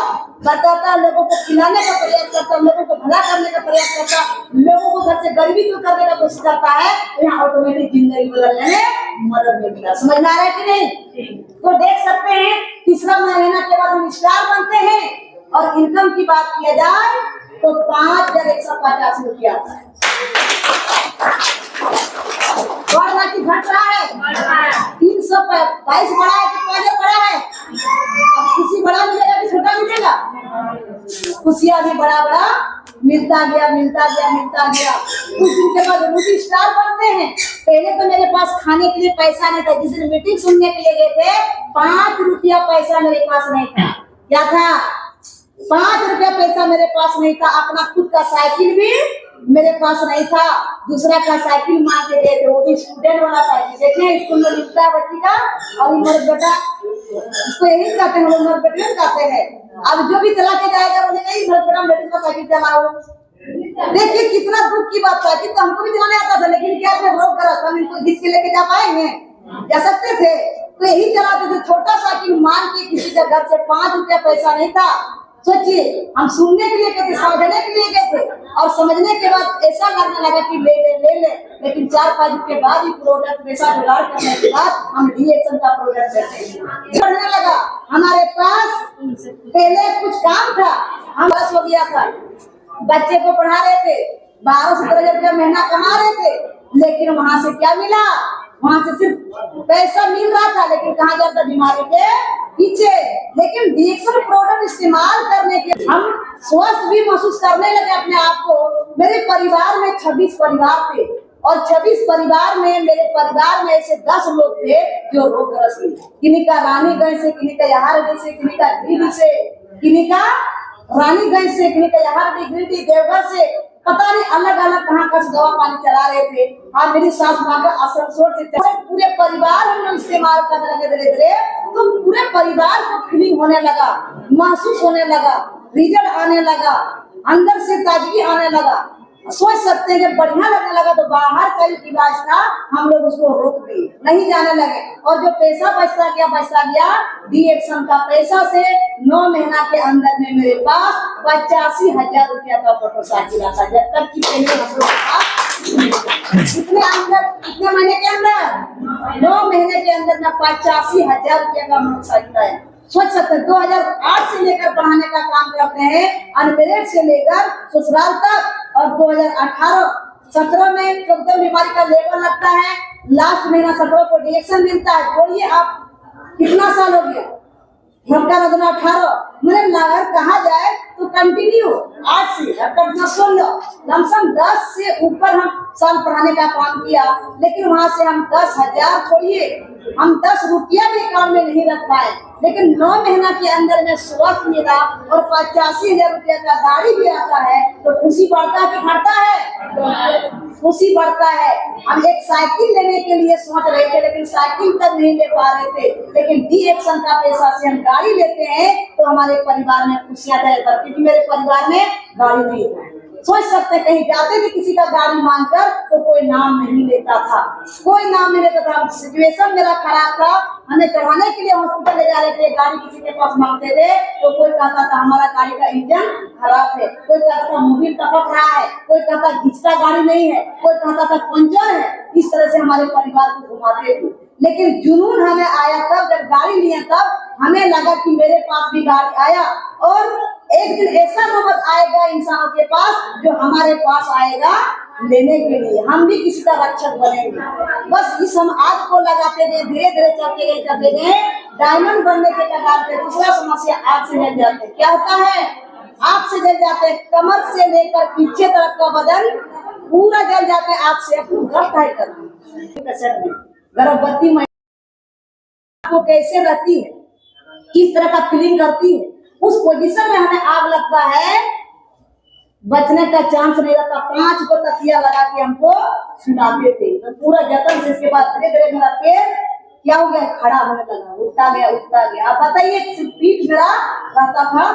A: बताता, लोगों को खिलाने का प्रयास करता, लोगों को भला करने का प्रयास करता, लोगों को घर से गरीबी दूर करने का कोशिश करता है, तो यहाँ ऑटोमेटिक जिंदगी बदलने में मदद मिलेगा। समझ में आ रहा है कि नहीं? तो देख सकते हैं तीसरा महीना के बाद हम स्टार बनते हैं, और इनकम की बात किया जाए तो 5,185 रुपया आता है। बढ़ रहा कि घट रहा है? 322 बढ़ा है कि पहले बढ़ा है? अब खुशी बड़ा मिलेगा कि छोटा मिलेगा? खुशियाँ भी बड़ा बड़ा मिलता गया मिलता गया मिलता गया। कुछ दिन के बाद रूटी स्टार बनते हैं। पहले तो मेरे पास खाने के लिए पैसा नहीं था, जिस दिन मीटिंग सुनने के लिए गए थे 5 रुपया पैसा मेरे पास नहीं था। क्या था? 5 रुपया पैसा मेरे पास नहीं था। अपना खुद का साइकिल भी मेरे पास नहीं था, दूसरा का साइकिल मांग के गए थे, वो भी स्टूडेंट वाला साइकिल। देखिए स्कूल में मिलता है बच्ची का, और मेरे बेटा उसको यही कहते हैं, मेरे बेटे कहते हैं। अब जो भी चला के जाएगा बोलेगा मेरे बेटा बेटे का साइकिल चलाओ। देखिए कितना दुख की बात है। साइकिल तो हमको भी चलाने आता था, लेकिन क्या थे रोक कर हम इनको खींच के लेके जा पाएंगे? जा सकते थे? तो यही चलाते थे, छोटा साइकिल मांग के किसी के घर से 5 रुपया पैसा नहीं था। सोचिए, हम सुनने के लिए गए थे, समझने के लिए गए थे, और समझने के बाद ऐसा लगने लगा कि ले ले ले ले। लेकिन 4-5 दिन के बाद ही प्रोडक्ट पैसा जुगाड़ करने के बाद हम रिएक्शन का प्रोडक्ट बढ़ने लगा। हमारे पास पहले कुछ काम था, हम बस हो गया था, बच्चे को पढ़ा रहे थे, 12 से 13 रुपया महीना कमा रहे थे, लेकिन वहां से क्या मिला, वहां से सिर्फ पैसा मिल रहा था, लेकिन कहाँ जाता, बीमारी के पीछे। लेकिन डीएक्शन प्रोडक्ट इस्तेमाल करने के हम स्वस्थ भी महसूस करने लगे अपने आप को। मेरे परिवार में 26 परिवार थे और 26 परिवार में मेरे परिवार में ऐसे 10 लोग थे जो रोगग्रस्त थे। किन्हीं का रानीगंज से, किन्हीं का यहारगंज से, किन्हीं का गिरिडीह से, किन्हीं का रानीगंज से, किन्हीं का यहारगंज, गिरिडीह, देवघर से, पता नहीं अलग अलग कहाँ से दवा पानी चला रहे थे। हाँ, मेरी सास माँ का आसनसोल से पूरे परिवार हम लोग इस्तेमाल करने लगे। धीरे धीरे तो पूरे परिवार को फीलिंग होने लगा, महसूस होने लगा, रिजल्ट आने लगा, अंदर से ताजगी आने लगा। सोच सकते हैं जब बढ़िया लगने लगा तो बाहर का इलाज था, हम लोग उसको रोक दिए, नहीं जाने लगे। और जो पैसा बचता गया डीएक्शन का पैसा से 9 महीना के अंदर में मेरे पास 85,000 रुपया का मोटरसाइकिल आता। जब तक कि पहले हम लोग कितने महीने के अंदर 9 महीने के अंदर में 85,000 रुपया का मोटरसाइकिल आया। सोच सकते 2008 से लेकर पढ़ाने का काम करते हैं, अनमेरिड से लेकर ससुराल तक। और 2018-17 में 14 बीमारी का लेवल लगता है, लास्ट महीना 17 को डीएक्शन मिलता है। बोलिए आप कितना साल हो गया, 18 मैंने अगर कहा जाए तो कंटिन्यू 8 से 16 लमसम 10 से ऊपर हम साल पढ़ाने का काम किया। लेकिन वहां से हम 10,000 छोड़िए, हम 10 रुपया भी अकाउंट में नहीं रख पाए। लेकिन 9 महीना के अंदर में स्वस्थ मिला और 85,000 रुपया का गाड़ी भी आता है तो खुशी बढ़ता है कि घटता है? खुशी बढ़ता है। हम एक साइकिल लेने के लिए सोच रहे थे, लेकिन साइकिल तक नहीं ले पा रहे थे। लेकिन डीएक्शन का पैसा से हम गाड़ी लेते हैं तो हमारे परिवार में खुशियां रहता, क्योंकि मेरे परिवार में गाड़ी नहीं था। सोच सकते कहीं जाते थे किसी का गाड़ी मांगकर तो कोई नाम नहीं लेता था, कोई नाम नहीं लेता था। सिचुएशन मेरा खराब था, हमें चढ़ाने के लिए हॉस्पिटल ले जा रहे थे, गाड़ी किसी के पास मांगते थे तो कोई कहता था हमारा गाड़ी का इंजन खराब है, कोई कहता था मोबिल टपक रहा है, कोई कहता घिसता गाड़ी नहीं है, कोई कहता था पंचर है। इस तरह से हमारे परिवार को घुमाते थे। लेकिन जुनून हमें आया तब जब गाड़ी लिए, तब हमें लगा कि मेरे पास भी गाड़ी आया और एक दिन ऐसा नौबत आएगा इंसानों के पास जो हमारे पास आएगा लेने के लिए, हम भी किसी का रक्षक बनेंगे। बस इस हम आग को लगाते गए, धीरे धीरे चलते गए डायमंड बनने के कगार पे। दूसरा समस्या आग से जल जाते। क्या होता है? आग से जल जाते, कमर से लेकर पीछे तरफ का बदन पूरा जल जाता है आग से। गर्भवती महिला को कैसे रहती है, किस तरह का फीलिंग करती है, उस पोजीशन में हमें आग लगता है, बचने का चांस नहीं रहता। 5 को तकिया लगा के हमको सुनाते थे तो पूरा जतन से। इसके बाद धीरे धीरे मेरा पैर क्या हो गया, खड़ा होने लगा, उठता गया। आप बताइए, पीठ मेरा रहता था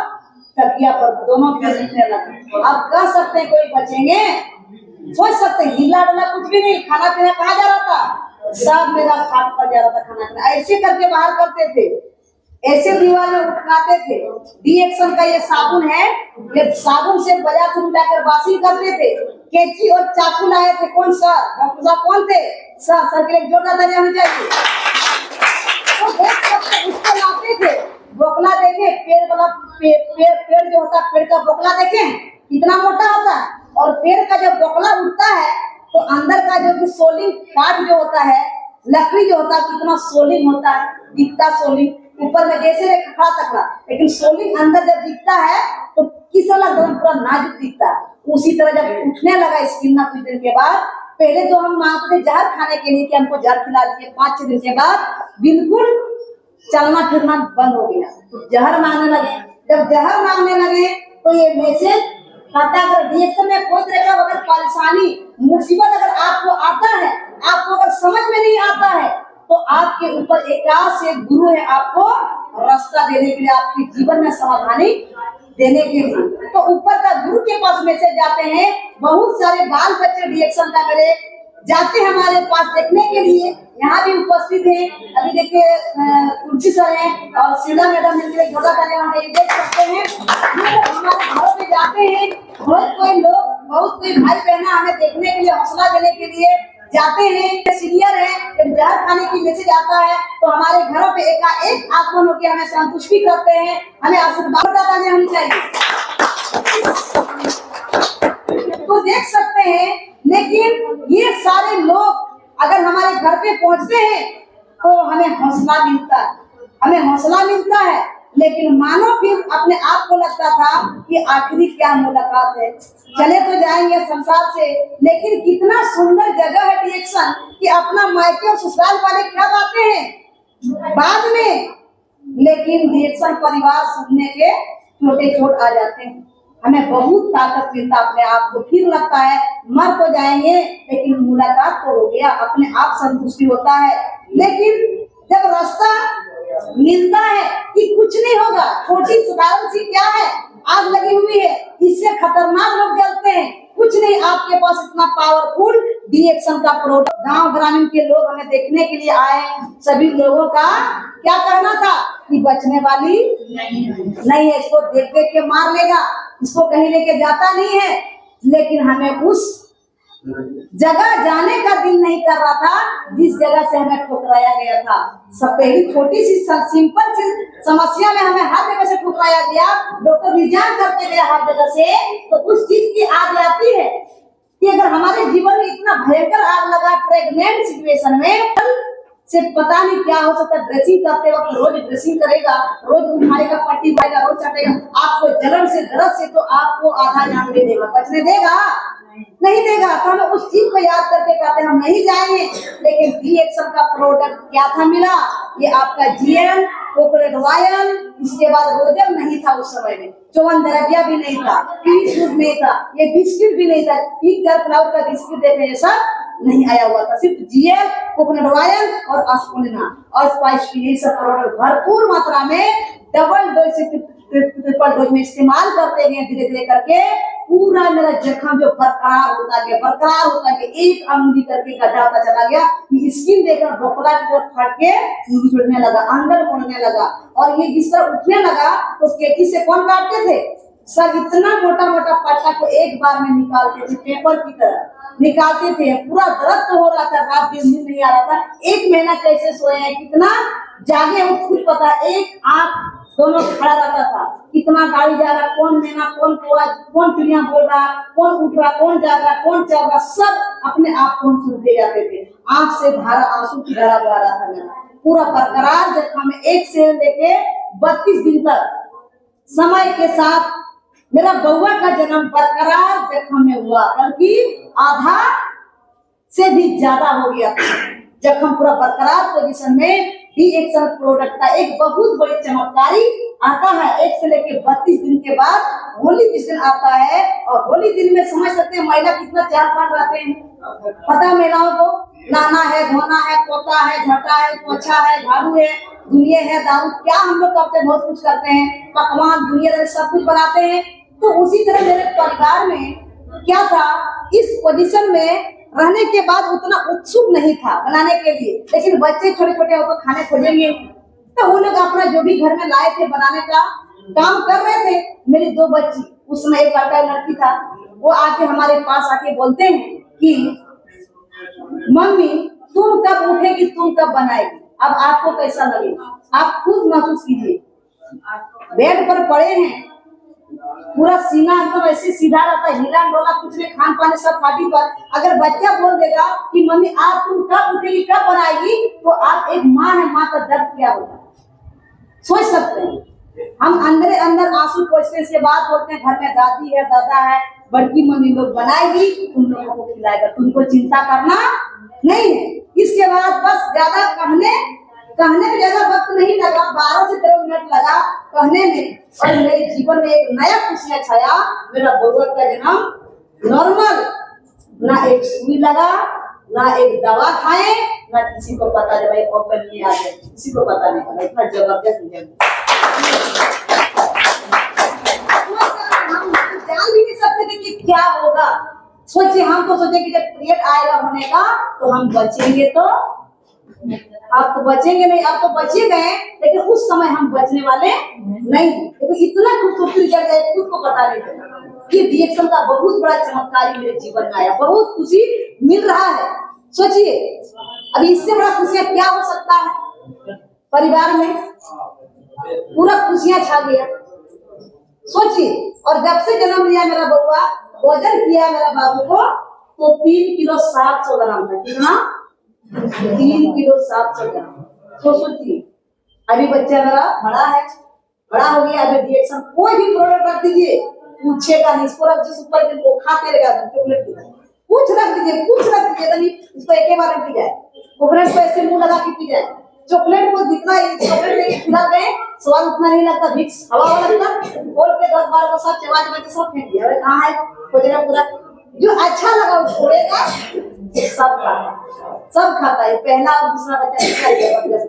A: तकिया पर, दोनों पैर दिखने लगे। आप कह सकते हैं कोई बचेंगे? सोच सकते हैं हिला डुला कुछ भी नहीं। खाना पीना कहाँ जा रहा था? सब मेरा खाट पर जा रहा था खाना पीना। ऐसे करके बाहर करते थे, ऐसे दीवार में उठाते थे। डीएक्शन का ये साबुन है, ये साबुन से बाजार से मिलाकर बासी करते थे। कैंची और चाकू लाए थे। कौन सा डॉक्टर साहब कौन थे? सर के लिए जोरदार ताली होनी चाहिए। तो देख सकते उसको लाते थे। बोकला देखे, पेड़ वाला पेड़ जो होता है, पेड़ का बोकला देखे कितना मोटा होता है। और पेड़ का जब बोकला उठता है तो अंदर का जो सोलिंग काट जो होता है, लकड़ी जो होता है, कितना सोलिंग होता है, दिखता सोलिंग ऊपर में जैसे खड़ा तकड़ा, लेकिन सोलिंग अंदर जब दिखता है तो किस वाला पूरा नाजुक दिखता है। उसी तरह जब उठने लगा स्किन ना, कुछ दिन के बाद, पहले तो हम मांगते थे जहर खाने के लिए कि हमको जहर खिला दीजिए। 5-6 दिन के बाद बिल्कुल चलना फिरना बंद हो गया, तो जहर मांगने लगे। जब जहर मांगने लगे तो ये मैसेज आता, अगर डीएक्शन में कोई तरह का अगर परेशानी मुसीबत अगर आपको आता है, आपको अगर समझ में नहीं आता है, तो आपके ऊपर एक गुरु है आपको रास्ता देने के लिए, आपके जीवन में समाधानी देने के लिए। तो ऊपर का गुरु के पास मैसेज जाते हैं। बहुत सारे बाल बच्चे डीएक्शन का मेरे जाते हैं हमारे पास देखने के लिए, यहाँ भी उपस्थित हैं। अभी देखिए तुलसी सर हैं और शीला मैडम इनके जोड़ा करने वाले, ये देख सकते हैं। हमारे घरों में जाते हैं बहुत कोई लोग, बहुत कोई भाई बहना हमें देखने के लिए, हौसला देने के लिए जाते हैं। सीनियर है, जब जहर खाने की मैसेज आता है तो हमारे घरों पे एकाएक आगमन होकर हमें संतुष्टि करते हैं, हमें आशीर्वाद होनी चाहिए। तो देख सकते हैं। लेकिन ये सारे लोग अगर हमारे घर पे पहुंचते हैं तो हमें हौसला मिलता है, हमें हौसला मिलता है। लेकिन मानो फिर अपने आप को लगता था कि आखिरी क्या मुलाकात है, चले तो जाएंगे संसार से, लेकिन कितना सुंदर जगह है रिएक्शन कि अपना मायके और ससुराल वाले क्या बातें हैं बाद में, लेकिन रिएक्शन परिवार सुनने के छोटे छोट आ जाते हैं। हमें बहुत ताकत मिलता अपने आप को, फिर लगता है मर तो जाएंगे लेकिन मुलाकात तो हो गया, अपने आप संतुष्टि होता है। लेकिन जब रास्ता मिलता है कि कुछ नहीं होगा, छोटी साधारण सी क्या है, आग लगी हुई है, इससे खतरनाक लोग जलते हैं, कुछ नहीं, आपके पास इतना पावरफुल रिएक्शन का प्रोडक्ट। गांव ग्रामीण के लोग हमें देखने के लिए आए, सभी लोगों का क्या कहना था कि बचने वाली नहीं है, इसको देख देख के मार लेगा, इसको कहीं लेके जाता नहीं है। लेकिन हमें उस जगह जाने का दिल नहीं कर रहा था जिस जगह से हमें ठुकराया गया था। सब पहली छोटी सी सिंपल सी समस्या में हमें हर जगह से ठुकराया गया, डॉक्टर रिजाइन करते गए हर जगह से। तो उस चीज की आग आती है कि अगर हमारे जीवन में इतना भयंकर आग लगा प्रेग्नेंट सिचुएशन में, से पता नहीं क्या हो सकता है। ड्रेसिंग करते वक्त रोज ड्रेसिंग करेगा, रोज उठाएगा, पट्टी पाएगा, रोज चटेगा, आपको जलन से दर्द से तो आपको आधा जान दे देगा, बचने देगा नहीं देगा। तो हमें उस चीज को याद करके कहते हम नहीं जाएंगे। लेकिन रिएक्शन का प्रोडक्ट क्या था मिला, ये आपका जीएन कोकोनट ऑयल, इसके बाद रोजम नहीं था उस समय में, च्यवनद्रव्य भी नहीं था, पीच दूध नहीं था, ये बिस्किट भी नहीं था, पीच फ्लावर का बिस्किट देते हैं सब नहीं आया हुआ था, सिर्फ जीएल कोकोनट ऑयल और अस्पुलिना और स्पाइस ये सब प्रोडक्ट भरपूर मात्रा में डबल डोज से ट्रिपल डोज में इस्तेमाल करते गए। धीरे धीरे करके पूरा मेरा जख्म जो बरकरार होता गया, एक अंगुली करके गड्ढा होता चला गया, स्किन देखकर ढोकला की तरफ फट के जुड़ने लगा, अंदर मुड़ने लगा, और ये जिस तरह उठने लगा तो केटी से कौन काटते थे सर, इतना मोटा मोटा पट्टा को एक बार में निकालते थे, पेपर की तरह निकालते थे। पूरा दर्द तो हो रहा था, रात दिन नींद नहीं आ रहा था, 1 महीना कैसे सोए हैं, कितना जागे हो खुद पता, एक आंख दोनों खड़ा रहता था, कितना गाड़ी जा रहा, कौन मैना, कौन कौआ, कौन चिड़िया बोल रहा, कौन उठ रहा, कौन जा रहा, कौन चल रहा, सब अपने आप को हम सुनते जाते थे। आंख से धारा, आंसू की धारा बह रहा था मेरा, पूरा बरकरार जख्म में 1 से लेके 32 दिन तक समय के साथ मेरा बउआ का जन्म बरकरार जख्म में हुआ, बल्कि आधा से भी ज्यादा हो गया था जख्म पूरा बरकरार पोजीशन में। रिएक्शन प्रोडक्ट का एक बहुत बड़ी चमत्कारी आता है। 1 से लेके 32 दिन के बाद होली जिस दिन आता है, और होली दिन में समझ सकते हैं महिला कितना चार पार रहते हैं, पता है महिलाओं को, नहाना है, धोना है, पोता है, झटा है, पोछा है, झाड़ू है, दुनिया है, दारू, क्या हम लोग करते हैं, बहुत कुछ करते हैं, पकवान दुनिया सब कुछ बनाते हैं। तो उसी तरह मेरे परिवार में क्या था, इस पोजीशन में रहने के बाद उतना उत्सुक नहीं था बनाने के लिए, लेकिन बच्चे छोटे छोटे होकर खाने खोजेंगे, तो वो लोग अपना जो भी घर में लाए थे बनाने का काम कर रहे थे। मेरी 2 बच्ची, उस समय एक लड़का एक लड़की था, वो आके हमारे पास आके बोलते हैं कि मम्मी तुम कब उठेगी, तुम कब बनाएगी, अब आपको कैसा लगेगा, आप खुद महसूस कीजिए। बेड पर पड़े हैं, पूरा सीना एकदम ऐसे सीधा रहता है, हिला डोला कुछ नहीं, खान पान सब पार्टी पर। अगर बच्चा बोल देगा कि मम्मी आप तुम कब उठेगी, कब बनाएगी, तो आप एक माँ है, माँ का दर्द क्या होता है सोच सकते हैं। हम अंदर अंदर आंसू पोंछने से बात बोलते हैं, घर में दादी है, दादा है, बड़की मम्मी लोग बनाएगी, तुम लोगों को खिलाएगा, तुमको चिंता करना नहीं है। इसके बाद बस ज्यादा कहने में ज्यादा वक्त नहीं लगा, 12 से 13 मिनट लगा कहने में, और मेरे जीवन में एक नया खुशियां छाया। मेरा बउआ का जन्म नॉर्मल, ना एक सुई लगा, ना एक दवा खाए, ना किसी को पता जब एक ओपन में आ गए, किसी को पता नहीं चला, इतना जबरदस्त हम जान भी नहीं सकते थे कि क्या होगा। सोचिए, हम तो सोचे कि जब पीरियड आएगा होने का तो हम बचेंगे, तो आप तो बचेंगे नहीं, आप तो बचे गए, लेकिन उस समय हम बचने वाले नहीं। लेकिन इतना खूबसूरती कर गए, खुद को पता नहीं चला कि रिएक्शन का बहुत बड़ा चमत्कार मेरे जीवन में आया, बहुत खुशी मिल रहा है। सोचिए, अभी इससे बड़ा खुशियां क्या हो सकता है, परिवार में पूरा खुशियां छा गया। सोचिए, और जब से जन्म लिया मेरा बउआ, वजन किया मेरा बाबू को तो 3 किलो 700 ग्राम था। कितना? 3 किलो 700 ग्राम। तो सोचिए अभी बच्चा मेरा बड़ा है, बड़ा हो गया। अभी रिएक्शन कोई भी प्रोडक्ट रख दीजिए पूछेगा नहीं, इसको रख जिस ऊपर को खाते रहेगा। चॉकलेट कुछ रख दीजिए, कुछ रख दीजिए तो नहीं इसको एक ही बार पी जाए। कोकोनट को ऐसे मुंह लगा के पी जाए। चॉकलेट को जितना चॉकलेट लेके खिला गए स्वाद उतना नहीं लगता, विक्स हवा लगता। बोल के 10-12 को सब चबाच में सब फेंक दिया। अरे कहाँ है खोजना पूरा जो अच्छा लगा वो छोड़ेगा, सब खाता है। पहला और दूसरा बच्चा जबरदस्त।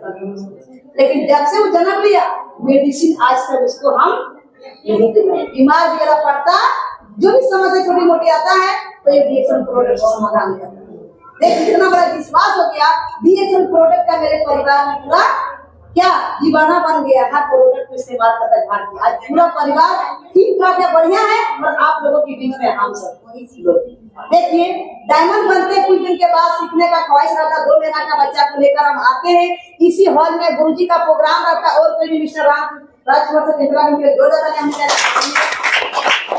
A: लेकिन जब से वो जन्म लिया मेडिसिन आज तक उसको हम नहीं दे रहे। बीमार वगैरह पड़ता जो भी समस्या छोटी मोटी आता है तो ये डीएक्सन प्रोडक्ट का समाधान हो जाता है। देखिए कितना बड़ा विश्वास हो गया डीएक्सन प्रोडक्ट का मेरे परिवार में पूरा क्या दीवाना बन गया। हर प्रोडक्ट को इस्तेमाल करता झाड़ के आज पूरा परिवार ठीक ठाक है, बढ़िया है। और आप लोगों की बीच में हम सब देखिए डायमंड बनते कुछ दिन के बाद सीखने का ख्वाहिश रहता। 2 महीना का बच्चा को लेकर हम आते हैं इसी हॉल में, गुरुजी का प्रोग्राम रहता है और कोई भी मिस्टर राजकुमार से इंदिरा गांधी जोड़ देता है।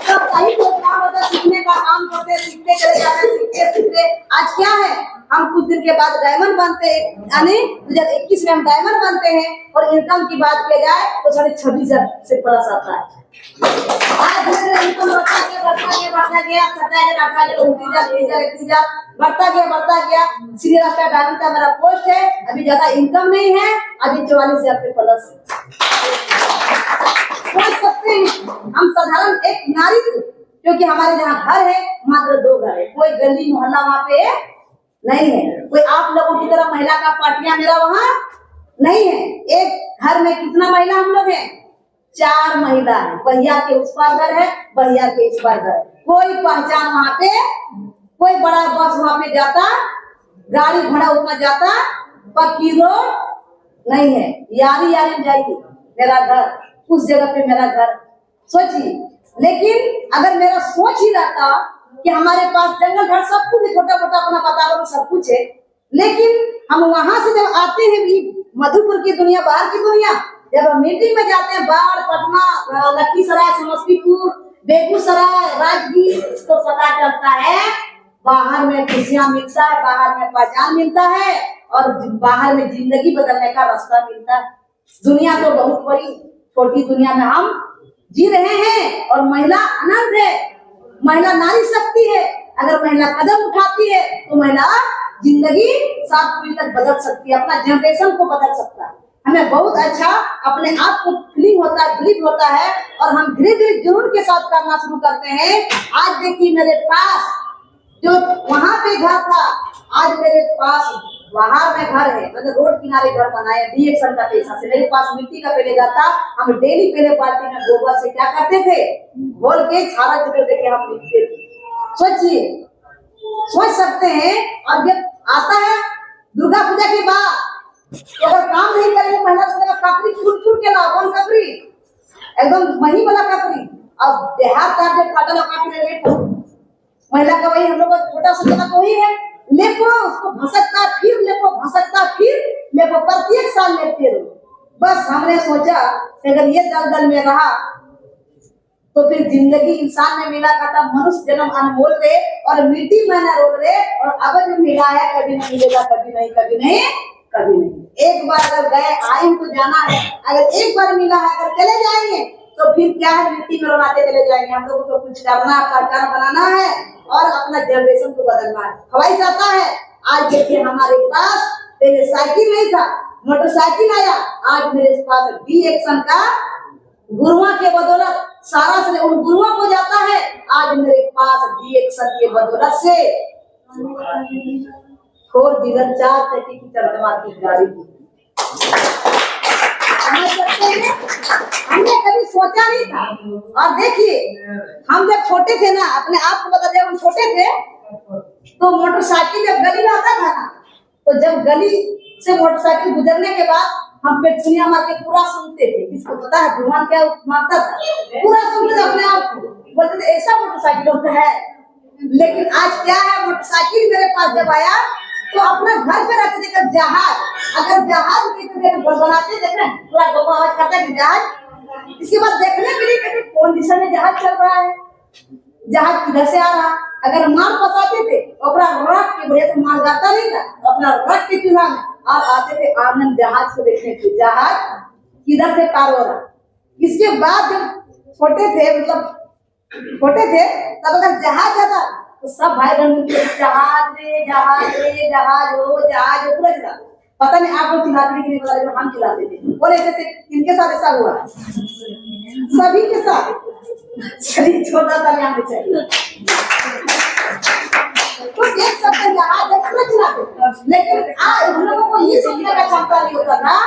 A: सब सही प्रोग्राम होता है, सीखने का काम करते हैं, सीखते चले जाते हैं, सीखते। आज क्या है हम कुछ दिन के बाद डायमंड बनते हैं, यानी 2021 में हम डायमंड बनते हैं। और इनकम की बात किया जाए तो 26,000 से प्लस आता है। आज धीरे-धीरे इनकम बढ़ता गया, बढ़ता गया। सीनियर स्टार डायमंड का मेरा पोस्ट है। अभी ज्यादा इनकम नहीं है, अभी 44,000 से प्लस सोच सकते हैं। हम साधारण एक नारी थी क्योंकि हमारे जहाँ घर है मात्र 2 घर है, कोई गली मोहल्ला वहाँ पे नहीं है। कोई आप लोगों की तरह महिला का पार्टियां मेरा वहाँ नहीं है। एक घर में कितना महिला हम लोग हैं? 4 महिला है। भैया के उस पार घर है, भैया के इस पार घर। कोई पहचान वहाँ पे, कोई बड़ा बस वहाँ पे जाता, गाड़ी घोड़ा उतना जाता, पक्की रोड नहीं है। यारी में जाएगी मेरा घर, उस जगह पे मेरा घर। सोचिए, लेकिन अगर मेरा सोच ही रहता कि हमारे पास जंगल घर सब कुछ छोटा मोटा अपना वातावरण सब कुछ है, लेकिन हम वहां से जब आते हैं भी मधुपुर की दुनिया, बाहर की दुनिया, जब हम मीटिंग में जाते हैं बाढ़, पटना, लखीसराय, समस्तीपुर, बेगूसराय, राजगीर, तो पता चलता है बाहर में खुशियां मिलता है, बाहर में पहचान मिलता है और बाहर में जिंदगी बदलने का रास्ता मिलता है। दुनिया तो बहुत बड़ी, छोटी दुनिया में हम जी रहे हैं और महिला आनंद है, महिला नारी शक्ति है। अगर महिला कदम उठाती है तो महिला जिंदगी 7 पीढ़ी तक बदल सकती है, अपना जनरेशन को बदल सकता है। हमें बहुत अच्छा अपने आप को फीलिंग होता है, बिलीव होता है और हम धीरे धीरे जुनून के साथ करना शुरू करते हैं। आज देखिए मेरे पास जो वहां पे घर था, आज मेरे पास बाहर में घर है, मतलब रोड किनारे घर बनाया डीएक्सन का पैसा से। मेरे पास मिट्टी का पहले जाता, हम डेली पहले बाल्टी में गोबर से क्या करते थे, घोल के छारा चुके देके हम लिखते थे। सोचिए, सोच सकते हैं। अब जब आता है दुर्गा पूजा के बाद, तो अगर काम नहीं करेंगे महिला बोलेगा कपड़ी चुर के लाओ, कौन कपड़ी, एकदम मही वाला कपड़ी। अब देहात का जब काटला काट रहे महिला का वही हम लोग का छोटा सा जगह तो ही है, लेको उसको भसकता फिर लेको, भसकता फिर लेको, प्रत्येक साल लेते रहो। बस हमने सोचा अगर ये दलदल में रहा तो फिर जिंदगी इंसान में मिला करता मनुष्य जन्म अनमोल है और मिट्टी में न रोल रहे। और अब जो मिला है कभी नहीं मिलेगा, कभी नहीं, कभी नहीं, कभी नहीं। एक बार अगर गए आए तो जाना है, अगर एक बार मिला है अगर चले जाएंगे तो फिर क्या है, मिट्टी में रोलाते चले जाएंगे। हम लोगों को कुछ करना, पहचान बनाना है और अपना जनरेशन को बदलना है। ख्वाहिश आता है। आज देखिए हमारे पास पहले साइकिल नहीं था, मोटरसाइकिल आया। आज मेरे पास डीएक्सन का गुरुआ के बदौलत सारा से उन गुरुआ को जाता है। आज मेरे पास डीएक्सन के बदौलत से 4 व्हीलर 4 चक्की की चमचमाती गाड़ी समझ सकते हैं। हमने कभी सोचा नहीं था। और देखिए हम जब छोटे थे ना, अपने आप को बता दें, हम छोटे थे तो मोटरसाइकिल जब गली में आता था ना, तो जब गली से मोटरसाइकिल गुजरने के बाद हम पेटकुनिया मार के पूरा सुनते थे। किसको पता है भगवान क्या मारता था, पूरा सुनते थे अपने आप को, बोलते थे ऐसा मोटरसाइकिल होता है। लेकिन आज क्या है, मोटरसाइकिल मेरे पास जब आया तो अपना घर पे रखते थे जहाज। अगर जहाज बनाते देख रहे पूरा गोबा आवाज करता है जहाज। इसके बाद देखने के लिए कौन दिशा में जहाज चल रहा है, जहाज किधर से आ रहा, अगर माल फंसाते थे अपना रख के, बढ़िया से माल जाता नहीं था, अपना रख के चूल्हा में और आते थे आनंद जहाज को देखने के, जहाज किधर से पार हो रहा। इसके बाद जब छोटे थे, मतलब छोटे थे, तब अगर जहाज जाता तो सब भाई बहन मिलकर जहाज रे जहाज रे जहाज हो पूरा चिल्ला। पता नहीं आप लोग चिल्लाते कि नहीं, पता नहीं हम चिल्लाते थे। और ऐसे किनके साथ ऐसा हुआ? सभी के साथ। चलिए छोटा सा यहाँ पे चाहिए तो देख सकते हैं जहाज पूरा चिल्लाते। लेकिन आज हम लोगों को ये सोचने का क्षमता नहीं होता था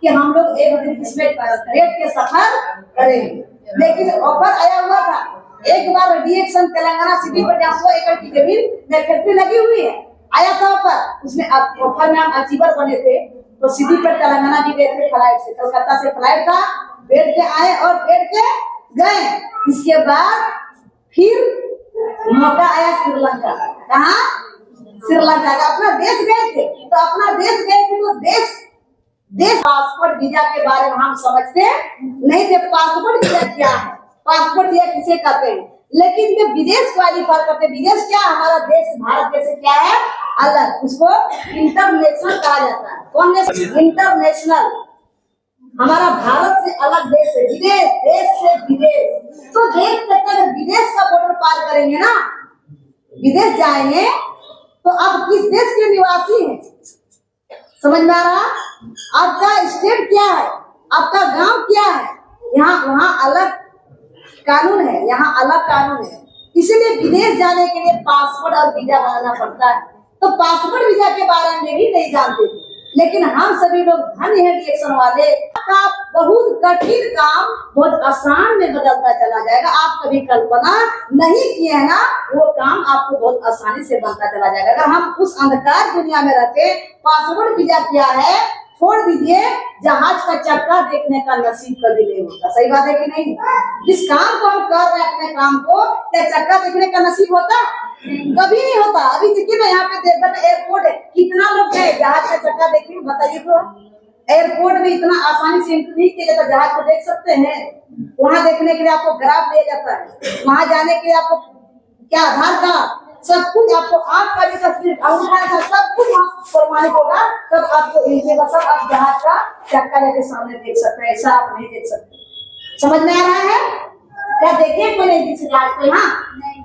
A: कि हम लोग एक दिन इसमें ट्रेन के सफर करेंगे। लेकिन ऑफर आया हुआ था, एक बार रिएक्शन तेलंगाना सिटी पर 100 एकड़ की जमीन में फैक्ट्री लगी हुई है, आया था ऑफर। उसमें ऑफर में हम अचीवर बने थे, तो सिटी पर तेलंगाना भी गए थे फ्लाइट से, कोलकाता से फ्लाइट था, बैठ के आए और बैठ के गए। इसके बाद फिर मौका आया श्रीलंका। कहाँ? श्रीलंका का। अपना देश गए थे, तो अपना देश गए थे तो देश पासपोर्ट वीजा के बारे में हम समझते नहीं थे। पासपोर्ट वीजा क्या है, पासपोर्ट वीजा किसे कहते हैं। लेकिन जब विदेश क्वालिफाई करते, विदेश क्या, हमारा देश भारत जैसे क्या है अलग, उसको इंटरनेशनल कहा जाता है। कौन देश? इंटरनेशनल। हमारा भारत से अलग देश है, विदेश, देश से विदेश। तो देख सकते हैं विदेश का बॉर्डर पार करेंगे ना, विदेश जाएंगे तो आप किस देश के निवासी हैं, समझ में आ रहा? आपका स्टेट क्या है, आपका गांव क्या है, यहाँ वहाँ अलग कानून है, यहाँ अलग कानून है। इसलिए विदेश जाने के लिए पासपोर्ट और वीजा बनाना पड़ता है। तो पासपोर्ट वीजा के बारे में भी नहीं जानते थे, लेकिन हम सभी लोग धन्य हैं रिएक्शन वाले का बहुत कठिन काम बहुत आसान में बदलता चला जाएगा। आप कभी कल्पना नहीं किए है ना, वो काम आपको बहुत आसानी से बनता चला जाएगा। अगर हम उस अंधकार दुनिया में रहते, पासपोर्ट वीजा क्या है छोड़ दीजिए, जहाज का चक्का देखने का नसीब कभी नहीं होता। सही बात है कि नहीं? जिस काम को हम कर रहे हैं अपने काम को, क्या चक्का देखने का नसीब होता? कभी नहीं होता। अभी देखिए ना, यहाँ पे देवघर एयरपोर्ट है, कितना लोग गए जहाज का चक्का देखने, बताइए तो। एयरपोर्ट में इतना आसानी से एंट्री नहीं किया जाता, जहाज को देख सकते हैं। वहाँ देखने के लिए आपको ग्राफ दिया जाता है, वहाँ जाने के लिए आपको क्या आधार कार्ड, सब कुछ आपको, आपका भी तस्वीर, सब कुछ प्रमाणित होगा, तब आपको लीजिएगा, सब आप जहाज का चक्का लेके सामने देख सकते हैं। ऐसा आप नहीं देख सकते। समझ में आ रहा है? क्या देखिए कोई नहीं दिख जहाज को? यहाँ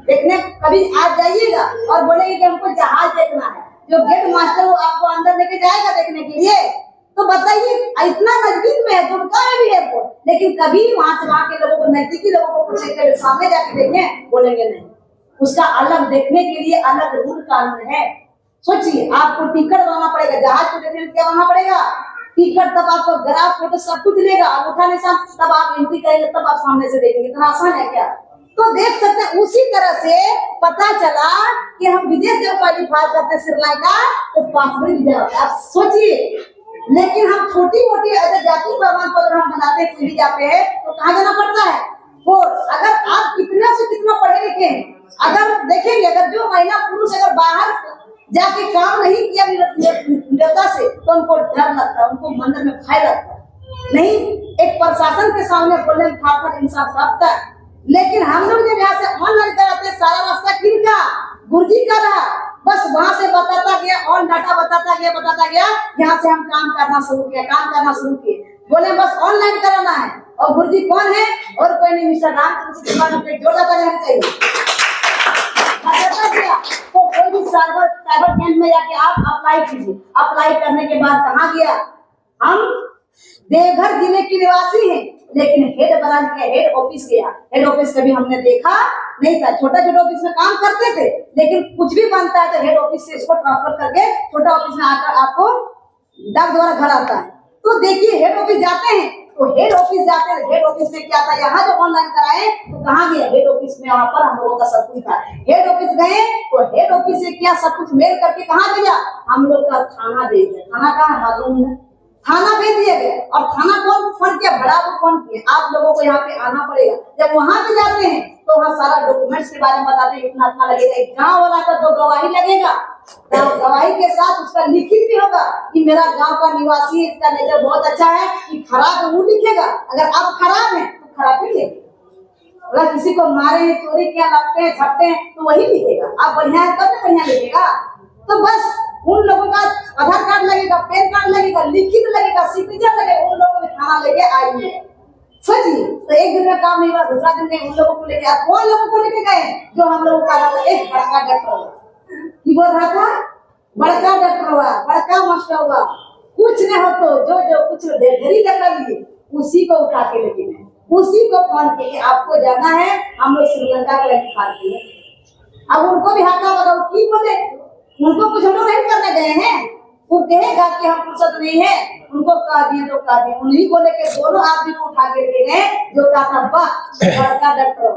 A: देखने कभी आज जाइएगा और बोलेंगे कि हमको जहाज देखना है, जो गेट मास्टर वो आपको अंदर लेके जाएगा देखने के लिए। तो बताइए, इतना नजदीक में है, दुमका है भी एयरपोर्ट, लेकिन कभी वहां से वहां के लोगों को, नजदीकी लोगों को पूछेंगे सामने जाके देखें, बोलेंगे नहीं। उसका अलग देखने के लिए अलग रूल कानून है। सोचिए, आपको टिकट बनाना पड़ेगा, जहाज को देखने के लिए क्या बनाना पड़ेगा? टिकट, तब आपको ग्राफ फोटो सब कुछ लेगा, अंगूठा निशान, तब आप एंट्री करेंगे, तब आप सामने से देखेंगे। इतना आसान है क्या? तो देख सकते हैं, उसी तरह से पता चला कि हम विदेश जब क्वालिफाई करते श्रीलंका तो पासपोर्ट वीजा होता है। आप सोचिए, लेकिन हम छोटी मोटी अगर जाति प्रमाण पत्र हम बनाते हैं वीजा पे, तो कहाँ जाना पड़ता है? कोर्ट। अगर आप कितना से कितना पढ़े लिखे हैं, अगर देखेंगे, अगर जो महिला पुरुष अगर बाहर जाके काम नहीं किया निरंतरता से, तो उनको डर लगता है, उनको मन में भय लगता है। नहीं, एक प्रशासन के सामने बोलने में था इंसान सकता है। लेकिन हम लोग जब यहाँ से ऑनलाइन कराते, सारा रास्ता किनका? गुरुजी का रहा। बस वहां से बताता गया, ऑन डाटा बताता गया, यहाँ से हम काम करना शुरू किए, बोले बस ऑनलाइन कराना है। और गुरुजी कौन है? और कोई नहीं, मिस्टर राम जोड़ जाता रहना चाहिए। तो कोई भी साइबर कैंप में जाके आप अप्लाई कीजिए। अप्लाई करने के बाद कहाँ गया? हम देवघर जिले के निवासी हैं, लेकिन हेड ब्रांच के हेड ऑफिस गया। हेड ऑफिस कभी हमने देखा नहीं था। छोटा ऑफिस में काम करते थे, लेकिन कुछ भी बनता है तो हेड ऑफिस से इसको ट्रांसफर करके छोटा ऑफिस में आकर आपको डाक द्वारा घर आता है। तो देखिए, हेड ऑफिस जाते हैं, तो हेड ऑफिस जाते हैं, हेड ऑफिस में क्या था? यहाँ जो ऑनलाइन कराए तो कहाँ गया? हेड ऑफिस में, वहाँ पर हम लोगों का सब कुछ था। हेड ऑफिस गए तो हेड ऑफिस से क्या सब कुछ मेल करके कहाँ भेजा? हम लोग का थाना भेज दिया। थाना कहाँ? मालूम है, थाना भेज दिया गया। और थाना कौन फोन किया? बड़ा कौन किया? आप लोगों को यहाँ पे आना पड़ेगा। जब वहां पे जाते हैं तो वहाँ सारा डॉक्यूमेंट्स के बारे में बताते हैं, इतना लगेगा, एक गाँव वाला का तो गवाही लगेगा, गवाही के साथ उसका लिखित भी होगा कि मेरा गांव का निवासी है, इसका नेचर बहुत अच्छा है। कि खराब वो लिखेगा, अगर आप खराब हैं तो खराब ही लिखेगा। अगर किसी को मारे, चोरी किया, लगते हैं, छपते हैं, तो वही लिखेगा। आप बढ़िया है तब तो बढ़िया लिखेगा। तो बस उन लोगों का आधार कार्ड लगेगा, पैन कार्ड लगेगा, लिखित लगेगा, सिग्नेचर लगेगा, उन लोगों में थाना लेके आएंगे। सोचिए, तो एक दिन में काम नहीं हुआ, दूसरा दिन में उन लोगों को लेके, आप कौन लोगों को लेके गए जो हम लोगों का था? एक बड़का डॉक्टर हुआ, की बोल रहा था, बड़का डॉक्टर हुआ, बड़का मास्टर हुआ, कुछ नहीं हो तो जो कुछ ढेरी कर लिए उसी को उठा के लेके गए, उसी को फोन किए, आपको जाना है, हम लोग श्रीलंका के लिए खा दिए। अब उनको भी हाथा लगाओ, की बोले, उनको कुछ हम लोग नहीं करने गए हैं, वो कहेगा कि हम फुर्सत नहीं है, उनको कह दिए तो कह दिए। उन्हीं को लेके दोनों आदमी को उठा के लेके गए, जो कहा बड़का डॉक्टर,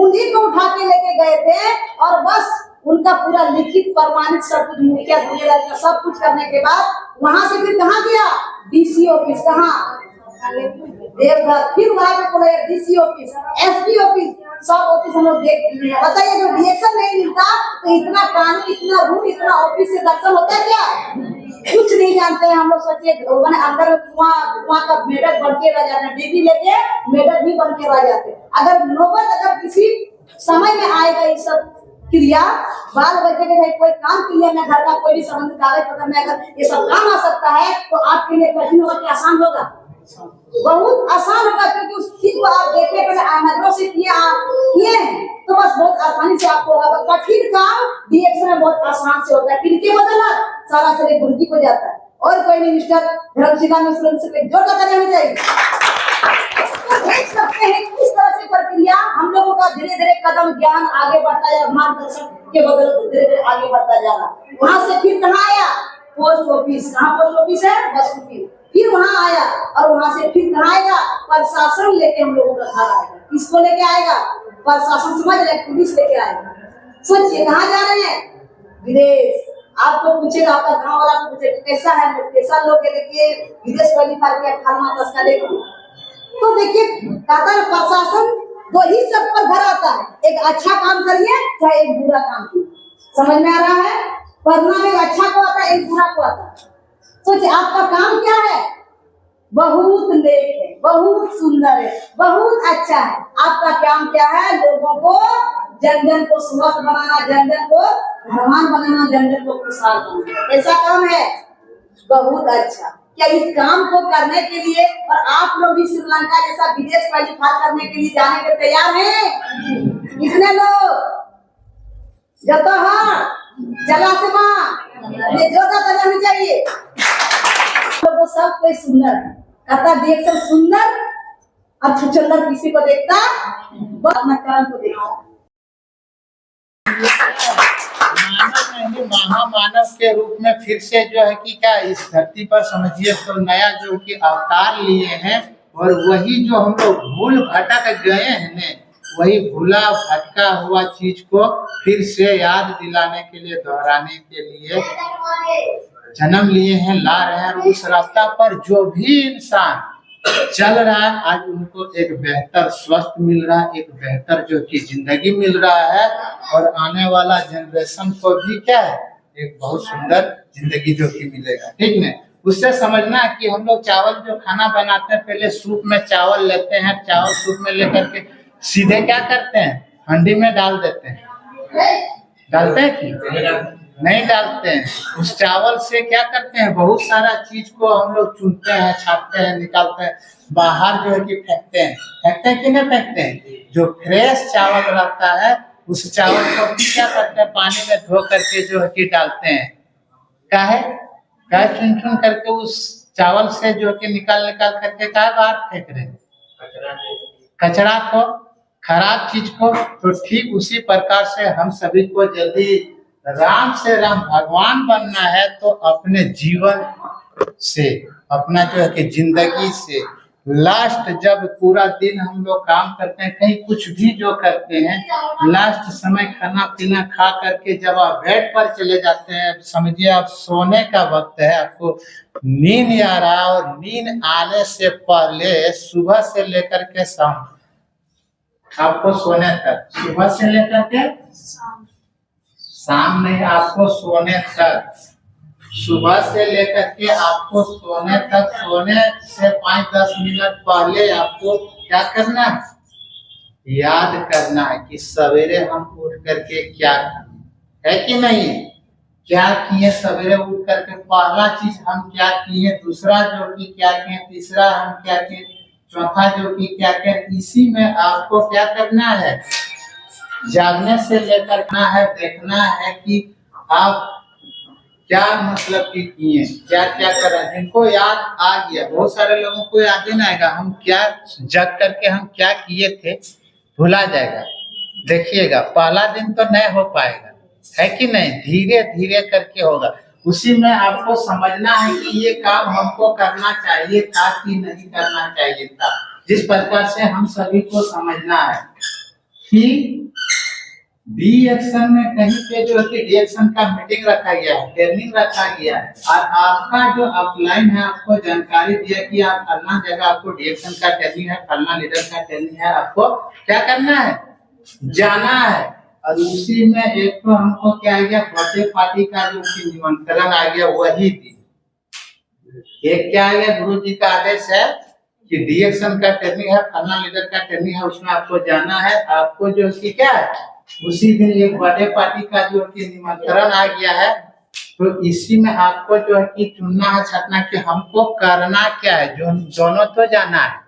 A: उन्हीं को उठा के लेके गए थे। और बस उनका पूरा लिखित प्रमाणित सब कुछ मुखिया दुनिया सब कुछ करने के बाद वहां से फिर कहाँ गया? DC office. कहाँ? देवघर। फिर वहां पे बोले डीसी ऑफिस, एसपी ऑफिस, सब ऑफिस हम लोग देख लिए। बताइए, जो रिएक्शन नहीं मिलता तो इतना कानून, इतना रूल, इतना ऑफिस से दर्शन होता है क्या? कुछ नहीं जानते हैं हम लोग। सोचिए, अंदर वहाँ का मेडल बन के रह जाते हैं, डिग्री लेके मेडल भी बन के रह जाते हैं। अगर नौबत अगर किसी समय में आएगा ये सब क्रिया, बाल बच्चे के लिए कोई काम क्रिया में, घर का कोई भी संबंध, कागज पत्र में अगर ये सब काम आ सकता है तो आपके लिए कठिन होगा कि आसान होगा? बहुत आसान होगा, क्योंकि उस चीज को आप देखे, नजरों से किए हैं, तो बस बहुत आसानी से आपको होगा। कठिन काम डीएक्शन में बहुत आसान से होता है। किनके बदला सारा श्रेय गुरु जी को जाता है, और कोई नहीं। मिस्टर धर्मशिला में जो करनी चाहिए। देख सकते हैं किस तरह से प्रक्रिया हम लोगों का धीरे धीरे कदम ज्ञान आगे बढ़ता है, मार्गदर्शन के बदल धीरे धीरे आगे बढ़ता जा रहा। वहां से फिर कहाँ आया? Post office. कहाँ पोस्ट ऑफिस है? बस फिर वहां आया, और वहां से फिर कहाँ आएगा? प्रशासन लेके हम लोगों का घर आएगा। किसको लेके आएगा? प्रशासन, समझ रहे? पुलिस लेके आएगा। सोचिए, कहाँ जा रहे हैं? विदेश। आपको पूछेगा, आपका गाँव वाला को पूछेगा कैसा है, कैसा लोग है, देखिए विदेश क्वालिफाई किया, खाना तस्का देखो। तो देखिए, कहता है प्रशासन दो ही सब पर घर आता है, एक अच्छा काम करिए चाहे एक बुरा काम कीजिए। समझ में आ रहा है? परिणाम एक अच्छा को आता है, एक बुरा को आता है। सोचिए, आपका काम क्या है? बहुत नेक है, बहुत सुंदर है, बहुत अच्छा है। आपका काम क्या है? लोगों को, जन जन को स्वस्थ बनाना, जन जन को धनवान बनाना, जन जन को खुशहाल बनाना। ऐसा काम है, बहुत अच्छा। क्या इस काम को करने के लिए, और आप लोग भी श्रीलंका जैसा विदेश क्वालिफाई करने के लिए जाने के तैयार हैं? कितने लोग? जतो हाँ जला से मां ये जोगा करना चाहिए। लोगों सब कोई सुंदर है, कहता देख सब सुंदर, अच्छा चंदर किसी को देखता अपना काम को देखता।
B: महामानव के रूप में फिर से जो है कि क्या इस धरती पर समझिए तो नया जो कि अवतार लिए हैं, और वही जो हम लोग भूल भटक गए हैं ने, वही भूला भटका हुआ चीज को फिर से याद दिलाने के लिए, दोहराने के लिए जन्म लिए हैं, ला रहे हैं। और उस रास्ता पर जो भी इंसान चल रहा है, आज उनको एक बेहतर स्वास्थ्य मिल रहा है, एक बेहतर जो कि जिंदगी मिल रहा है, और आने वाला जनरेशन को भी क्या है, एक बहुत सुंदर जिंदगी जो कि मिलेगा। ठीक है, उससे समझना कि हम लोग चावल जो खाना बनाते हैं, पहले सूप में चावल लेते हैं, चावल सूप में लेकर के सीधे क्या करते हैं? हंडी में डाल देते हैं। डालते हैं कि नहीं डालते हैं? उस चावल से क्या करते हैं? बहुत सारा चीज को हम लोग चुनते हैं, छापते हैं, निकालते हैं, बाहर जो है कि फेंकते हैं। फेंकते हैं कि नहीं फेंकते हैं? जो फ्रेश चावल रहता है, उस चावल को क्या करते हैं? पानी में धो करके जो है कि डालते हैं। काहे चुन चुन करके उस चावल से जो कि निकाल करके काहे बाहर फेंक रहे हैं? कचरा को, खराब चीज को। तो ठीक उसी प्रकार से हम सभी को जल्दी राम से राम भगवान बनना है, तो अपने जीवन से, अपना जो है कि जिंदगी से, लास्ट जब पूरा दिन हम लोग काम करते हैं, कहीं कुछ भी जो करते हैं, लास्ट समय खाना पीना खा करके जब आप बेड पर चले जाते हैं, समझिए आप सोने का वक्त है, आपको नींद आ रहा है, और नींद आने से पहले सुबह से लेकर के शाम, आपको सोने तक, सुबह से लेकर के शाम में आपको सोने तक, सुबह से लेकर के आपको सोने तक, सोने से 5-10 मिनट पहले आपको क्या करना है? याद करना है कि सवेरे हम उठ करके क्या किए, है कि नहीं, क्या किए सवेरे उठ करके, पहला चीज हम क्या किए, दूसरा जो कि क्या किए, तीसरा हम क्या किए, चौथा जो कि क्या किए। इसी में आपको क्या करना है, जागने से लेकर करना है, देखना है कि आप क्या मतलब कि किए, क्या क्या कर रहे हैं। जिनको याद आ गया, बहुत सारे लोगों को याद ही नहीं आएगा हम क्या जग करके हम क्या किए थे, भुला जाएगा। देखिएगा पहला दिन तो नहीं हो पाएगा, है कि नहीं, धीरे धीरे करके होगा। उसी में आपको समझना है कि ये काम हमको करना चाहिए था कि नहीं करना चाहिए था। जिस प्रकार से हम सभी को समझना है कि डी एक्शन में कहीं पे जो है कि डी एक्शन का मीटिंग रखा गया है, ट्रेनिंग रखा गया है, और आपका जो अपलाइन है आपको जानकारी दिया कि आप फलना जगह आपको डी एक्शन का ट्रेनिंग है, फलना लीडर का ट्रेनिंग है, आपको क्या करना है, जाना है। और उसी में एक तो हमको क्या आ गया, बर्थडे पार्टी का जो निमंत्रण आ गया वही थी। एक क्या आ गया, गुरु जी का आदेश है कि डी एक्शन का ट्रेनिंग है, फलना लीडर का ट्रेनिंग है, उसमें आपको जाना है। आपको जो कि क्या है, उसी दिन एक बर्थडे पार्टी का जो कि निमंत्रण आ गया है। तो इसी में आपको जो है कि चुनना है, छाटना कि हमको करना क्या है, जो दोनों तो जाना है।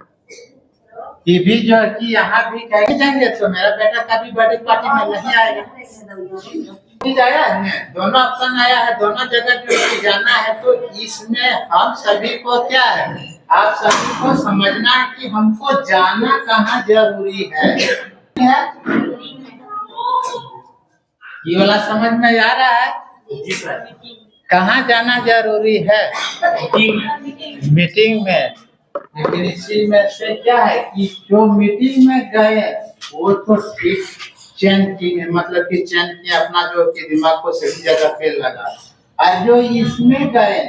B: ये भी जो है कि यहाँ भी कहीं जाएंगे तो मेरा बेटा का भी बर्थडे पार्टी में नहीं आएगा, नहीं आया है, दोनों ऑप्शन आया है, दोनों जगह जो है जाना है। तो इसमें हम सभी को क्या है, आप सभी को समझना है कि हमको जाना कहाँ जरूरी है। ये वाला समझ में आ रहा है, कहाँ जाना जरूरी है, मीटिंग में। लेकिन इसी में से क्या है कि जो मीटिंग में गए वो तो ठीक चैन की, मतलब कि चैन की अपना जो कि दिमाग को सही जगह पे लगा। और जो इसमें गए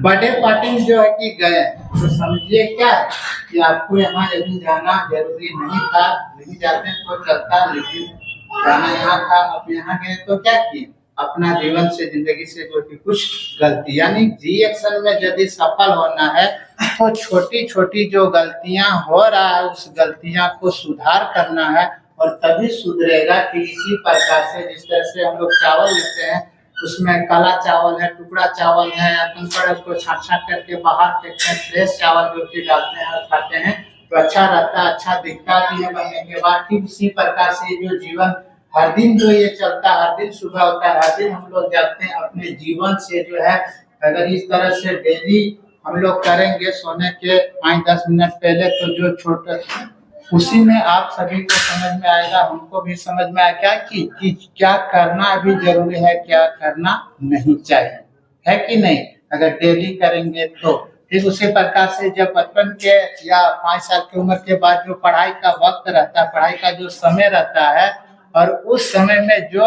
B: बर्थडे पार्टी जो है कि गए, तो समझिए क्या है कि आपको यहाँ यदि जाना जरूरी नहीं था, नहीं जाते तो चलता, लेकिन जाना यहाँ था, अब यहाँ गए तो क्या किए, अपना जीवन से, जिंदगी से जो कि कुछ गलती, यानी जी एक्शन में यदि सफल होना है तो छोटी छोटी जो गलतियां हो रहा है उस गलतियां को सुधार करना है, और तभी सुधरेगा। कि इसी प्रकार से जिस तरह से हम लोग चावल लेते हैं, उसमें काला चावल है, टुकड़ा चावल है, या कंकड़, उसको छाट छाट करके बाहर फेंकते हैं, फ्रेश चावल जो कि डालते हैं और खाते हैं तो अच्छा रहता है, अच्छा दिखता भी है बनने के बाद। ठीक उसी प्रकार से जो जीवन हर दिन जो ये चलता है, हर दिन सुबह होता है, हर दिन हम लोग जाते हैं अपने जीवन से जो है, अगर इस तरह से डेली हम लोग करेंगे सोने के 5-10 मिनट पहले, तो जो छोटे उसी में आप सभी को समझ में आएगा, हमको भी समझ में आएगा कि क्या करना अभी जरूरी है, क्या करना नहीं चाहिए, है कि नहीं। अगर डेली करेंगे तो ठीक उसी प्रकार से जब बचपन के या 5 साल की उम्र के बाद जो पढ़ाई का वक्त रहता है, पढ़ाई का जो समय रहता है, और उस समय में जो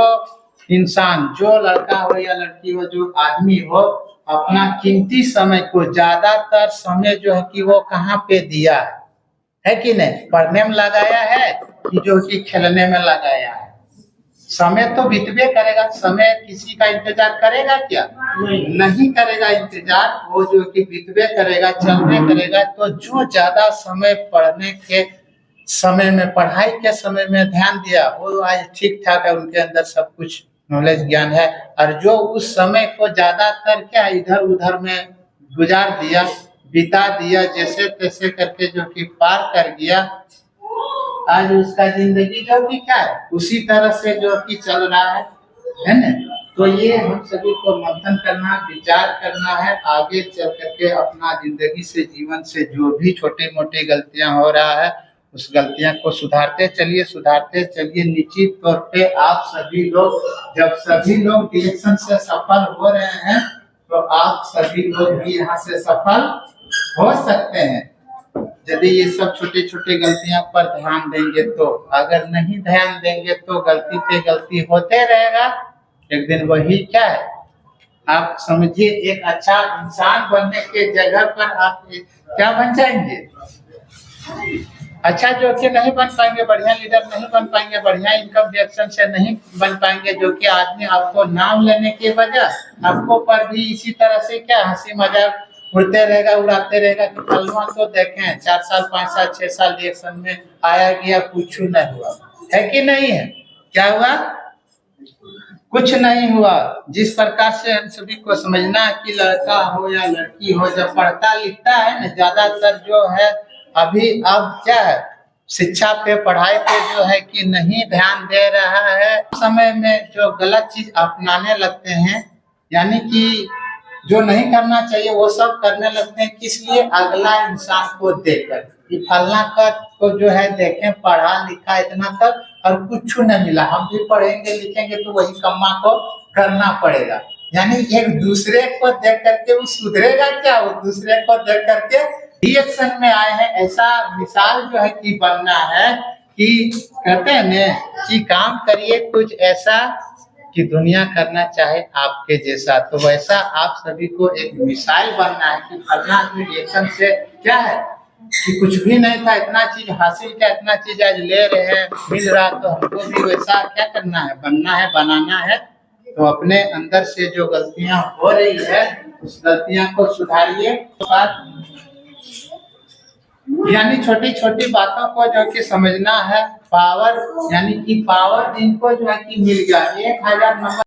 B: इंसान, जो लड़का हो या लड़की हो, जो आदमी हो, अपना कीमती समय को, ज्यादातर समय जो है कि वो कहाँ पे दिया है कि नहीं, पढ़ने में लगाया है कि जो कि खेलने में लगाया है। समय तो बीतबे करेगा, समय किसी का इंतजार करेगा क्या, नहीं करेगा इंतजार, वो जो कि बीतबे करेगा, चलने करेगा। तो जो ज्यादा समय पढ़ने के समय में, पढ़ाई के समय में ध्यान दिया, वो आज ठीक ठाक है, उनके अंदर सब कुछ नॉलेज ज्ञान है। और जो उस समय को ज्यादातर क्या इधर उधर में गुजार दिया, बिता दिया, जैसे तैसे करके जो कि पार कर गया, आज उसका जिंदगी जो कि क्या है उसी तरह से जो कि चल रहा है ना। तो ये हम सभी को मंथन करना, विचार करना है, आगे चल करके अपना जिंदगी से, जीवन से जो भी छोटी मोटी गलतियां हो रहा है उस गलतियां को सुधारते चलिए, सुधारते चलिए। निश्चित तौर पे आप सभी लोग, जब सभी लोग डिरेक्शन से सफल हो रहे हैं तो आप सभी लोग भी यहाँ से सफल हो सकते हैं, यदि ये सब छोटे छोटे गलतियां पर ध्यान देंगे तो। अगर नहीं ध्यान देंगे तो गलती पे गलती होते रहेगा, एक दिन वही क्या है, आप समझिए एक अच्छा इंसान बनने के जगह पर आप क्या बन जाएंगे, अच्छा जो कि नहीं बन पाएंगे, बढ़िया लीडर नहीं बन पाएंगे, बढ़िया इनकम रिएक्शन से नहीं बन पाएंगे, जो कि आदमी आपको नाम लेने के वजह आपको पर भी इसी तरह से क्या हंसी मजाक उड़ते रहेगा, उड़ाते रहेगा कि फलवा तो देखें 4 साल 5 साल 6 साल रिएक्शन में आया गया, कुछ नहीं हुआ है कि नहीं है? क्या हुआ? कुछ नहीं हुआ। जिस प्रकार से हम सभी को समझना है कि लड़का हो या लड़की हो, जब पढ़ता लिखता है ना, ज्यादातर जो है अभी अब क्या है, शिक्षा पे पढ़ाई पे जो है कि नहीं ध्यान दे रहा है, समय में जो गलत चीज अपनाने लगते हैं, यानी कि जो नहीं करना चाहिए वो सब करने लगते हैं। किस लिए? अगला इंसान को देखकर कि फलना का को जो है देखें पढ़ा लिखा इतना तक और कुछ न मिला, हम भी पढ़ेंगे लिखेंगे तो वही कम्मा को करना पड़ेगा। यानी एक दूसरे को देख करके वो सुधरेगा क्या? वो दूसरे को देख करके रिएक्शन में आए हैं। ऐसा मिसाल जो है कि बनना है कि कहते हैं ना कि काम करिए कुछ ऐसा कि दुनिया करना चाहे आपके जैसा। तो वैसा आप सभी को एक मिसाइल बनना है कि फलना आदमी रिएक्शन से क्या है कि कुछ भी नहीं था, इतना चीज हासिल किया, इतना चीज आज ले रहे हैं, मिल रहा, तो हमको भी वैसा क्या करना है, बनना है, बनाना है। तो अपने अंदर से जो गलतियां हो रही है उस गलतियां को सुधारिए। यानी छोटी छोटी बातों को जो कि समझना है। पावर यानी कि पावर इनको जो है कि मिल गया 1000 नंबर